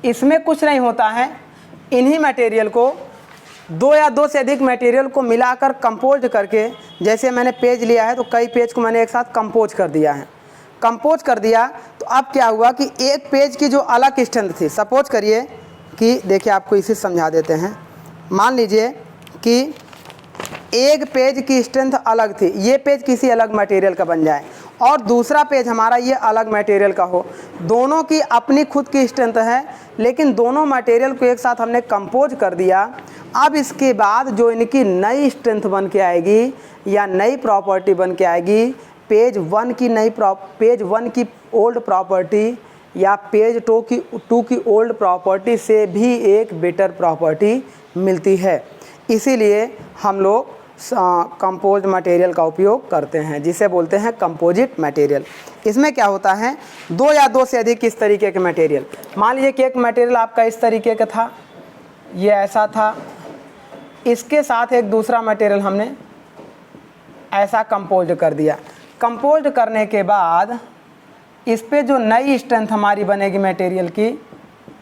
इसमें कुछ नहीं होता है, इन्हीं मटेरियल को दो या दो से अधिक मटेरियल को मिलाकर कंपोज करके, जैसे मैंने पेज लिया है तो कई पेज को मैंने एक साथ कंपोज कर दिया है। कंपोज कर दिया तो अब क्या हुआ कि एक पेज की जो अलग स्ट्रेंथ थी, सपोज करिए कि देखिए आपको इसे समझा देते हैं। मान लीजिए कि एक पेज की स्ट्रेंथ अलग थी, ये पेज किसी अलग मटेरियल का बन जाए और दूसरा पेज हमारा ये अलग मटेरियल का हो। दोनों की अपनी खुद की स्ट्रेंथ है, लेकिन दोनों मटेरियल को एक साथ हमने कंपोज कर दिया। अब इसके बाद जो इनकी नई स्ट्रेंथ बन के आएगी या नई प्रॉपर्टी बन के आएगी, पेज वन की ओल्ड प्रॉपर्टी या पेज टू की ओल्ड प्रॉपर्टी से भी एक बेटर प्रॉपर्टी मिलती है। इसीलिए हम लोग कंपोज मटेरियल का उपयोग करते हैं, जिसे बोलते हैं कंपोजिट मटेरियल। इसमें क्या होता है, दो या दो से अधिक इस तरीके के मटेरियल। मान लीजिए कि एक मटेरियल आपका इस तरीके का था, ये ऐसा था, इसके साथ एक दूसरा मटेरियल हमने ऐसा कंपोज कर दिया। कंपोज करने के बाद इस पे जो नई स्ट्रेंथ हमारी बनेगी मटेरियल की,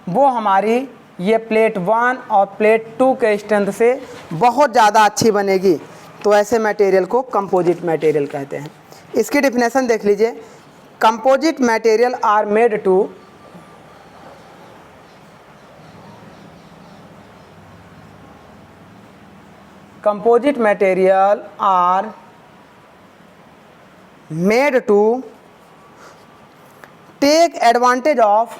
वो हमारी ये प्लेट 1 और प्लेट 2 के स्ट्रेंथ से बहुत ज़्यादा अच्छी बनेगी। तो ऐसे मटेरियल को कंपोजिट मटेरियल कहते हैं। इसकी डिफिनेशन देख लीजिए। Composite material are made to composite material are made to take advantage of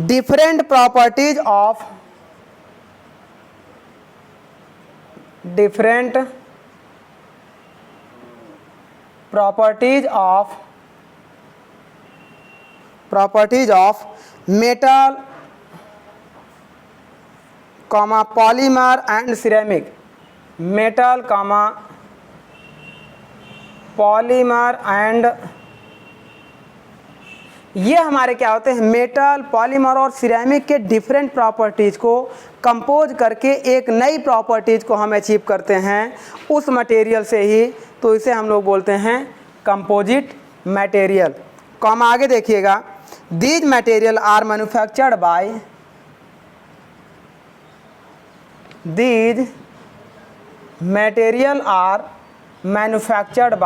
different properties of metal, polymer and ceramic. Metal polymer and ये हमारे क्या होते हैं, मेटल, पॉलीमर और सिरेमिक के डिफरेंट प्रॉपर्टीज़ को कंपोज करके एक नई प्रॉपर्टीज़ को हम अचीव करते हैं उस मटेरियल से ही। तो इसे हम लोग बोलते हैं कंपोजिट मटेरियल। आगे देखिएगा, these material are manufactured by material are manufactured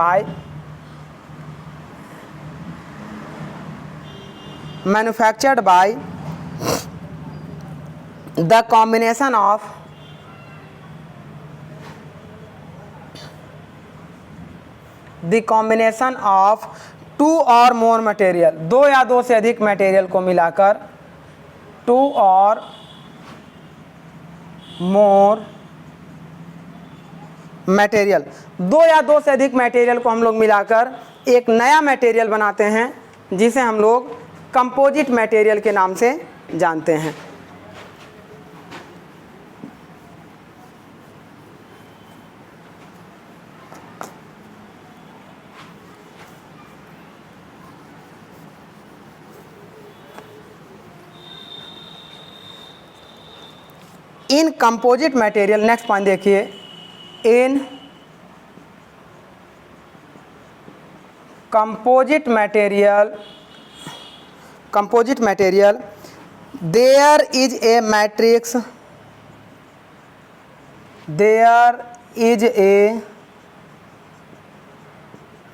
by the combination of two और मोर मटेरियल, दो या दो से अधिक मटेरियल को मिलाकर, टू और मोर मटेरियल, दो या दो से अधिक मटेरियल को हम लोग मिलाकर एक नया मटेरियल बनाते हैं जिसे हम लोग कंपोजिट मटेरियल के नाम से जानते हैं। इन कंपोजिट मटेरियल, नेक्स्ट पॉइंट देखिए, इन composite material there is a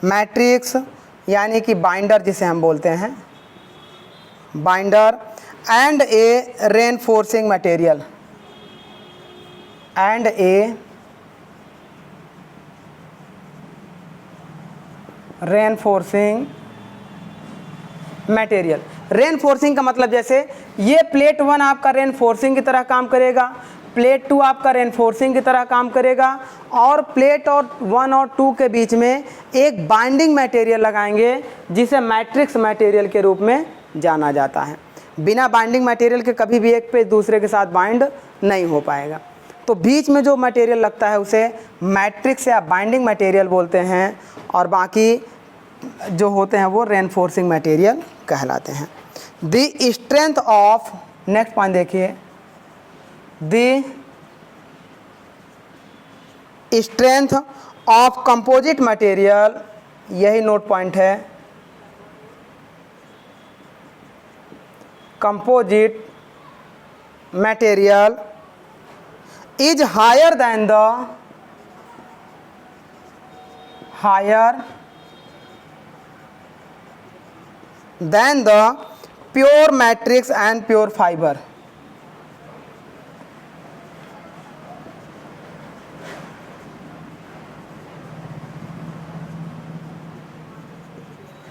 matrix यानी कि बाइंडर जिसे हम बोलते हैं, binder and A reinforcing material reinforcing का मतलब जैसे ये प्लेट 1 आपका रेनफोर्सिंग की तरह काम करेगा, प्लेट 2 आपका रेनफोर्सिंग की तरह काम करेगा, और प्लेट और 1 और 2 के बीच में एक बाइंडिंग मटेरियल लगाएंगे जिसे मैट्रिक्स मटेरियल के रूप में जाना जाता है। बिना बाइंडिंग मटेरियल के कभी भी एक पेज दूसरे के साथ बाइंड नहीं हो पाएगा। तो बीच में जो मटेरियल लगता है उसे मैट्रिक्स या बाइंडिंग मटेरियल बोलते हैं, और बाकी जो होते हैं वो रेनफोर्सिंग मटेरियल कहलाते हैं। The strength of, next point देखिए, the strength of composite material, यही नोट पॉइंट है, composite material is higher than the pure matrix and pure fiber।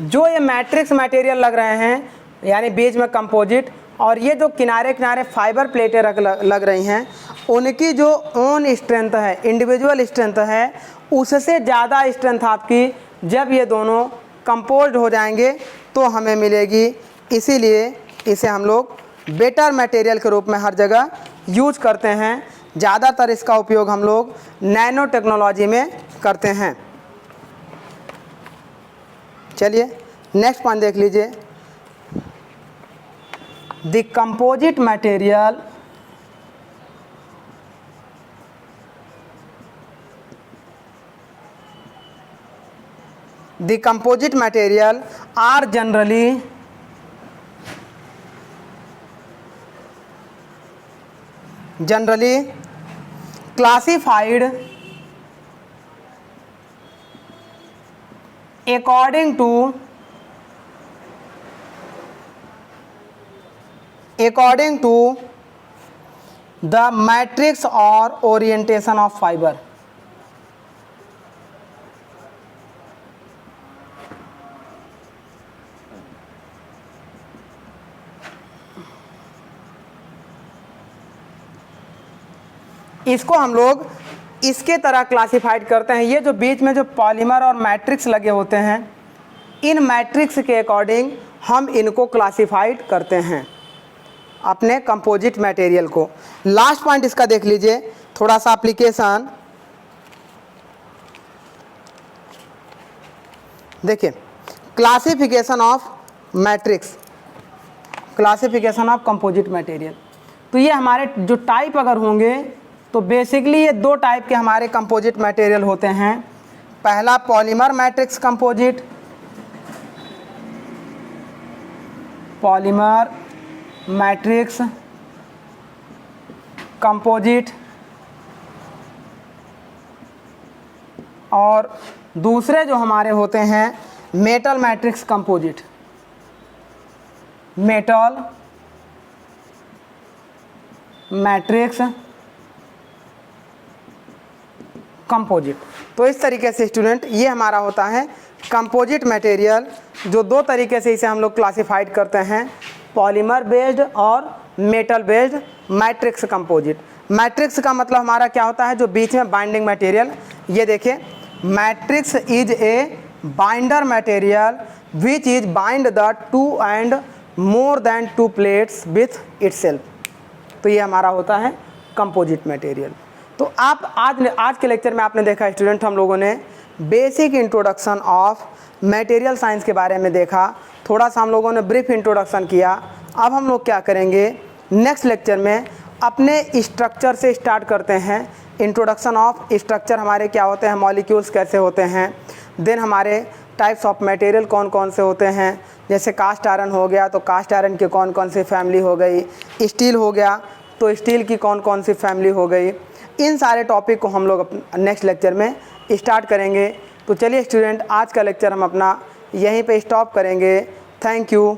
जो ये मैट्रिक्स मटेरियल लग रहे हैं यानी बीच में कंपोजिट, और ये जो किनारे किनारे फाइबर प्लेटें लग रही हैं, उनकी जो ओन स्ट्रेंथ है, इंडिविजुअल स्ट्रेंथ है, उससे ज़्यादा स्ट्रेंथ आपकी जब ये दोनों कंपोज्ड हो जाएंगे तो हमें मिलेगी। इसीलिए इसे हम लोग बेटर मटेरियल के रूप में हर जगह यूज करते हैं। ज़्यादातर इसका उपयोग हम लोग नैनो टेक्नोलॉजी में करते हैं। चलिए नेक्स्ट पॉइंट देख लीजिए, the composite material are generally classified according to the matrix or orientation of fiber। इसको हम लोग इसके तरह क्लासिफाइड करते हैं। ये जो बीच में जो पॉलीमर और मैट्रिक्स लगे होते हैं, इन मैट्रिक्स के अकॉर्डिंग हम इनको क्लासिफाइड करते हैं अपने कंपोजिट मटेरियल को। लास्ट पॉइंट इसका देख लीजिए, थोड़ा सा एप्लीकेशन देखिए, classification of matrix, classification of composite material. तो ये हमारे जो टाइप अगर होंगे तो बेसिकली ये दो टाइप के हमारे कंपोजिट मटेरियल होते हैं। पहला polymer matrix composite, polymer matrix composite, और दूसरे जो हमारे होते हैं metal matrix composite, metal matrix composite. तो इस तरीके से स्टूडेंट ये हमारा होता है कंपोजिट मटेरियल, जो दो तरीके से इसे हम लोग क्लासिफाइड करते हैं, पॉलीमर बेस्ड और metal based matrix composite. Matrix का मतलब हमारा क्या होता है, जो बीच में बाइंडिंग मटेरियल। ये देखिए, matrix is a binder material which is bind the two and more than to plates with itself. तो ये हमारा होता है कंपोजिट मटेरियल। तो आप आज के लेक्चर में आपने देखा स्टूडेंट, हम लोगों ने basic introduction of material science के बारे में देखा, थोड़ा सा हम लोगों ने ब्रीफ इंट्रोडक्शन किया। अब हम लोग क्या करेंगे, नेक्स्ट लेक्चर में अपने स्ट्रक्चर से स्टार्ट करते हैं। इंट्रोडक्शन ऑफ स्ट्रक्चर, हमारे क्या होते हैं, मॉलिक्यूल्स कैसे होते हैं, देन हमारे टाइप्स ऑफ मटेरियल कौन कौन से होते हैं। जैसे कास्ट आयरन हो गया तो कास्ट आयरन की कौन कौन सी फैमिली हो गई, स्टील हो गया तो स्टील की कौन कौन सी फैमिली हो गई। इन सारे टॉपिक को हम लोग नेक्स्ट लेक्चर में स्टार्ट करेंगे। तो चलिए स्टूडेंट, आज का लेक्चर हम अपना यहीं पे स्टॉप करेंगे। Thank you.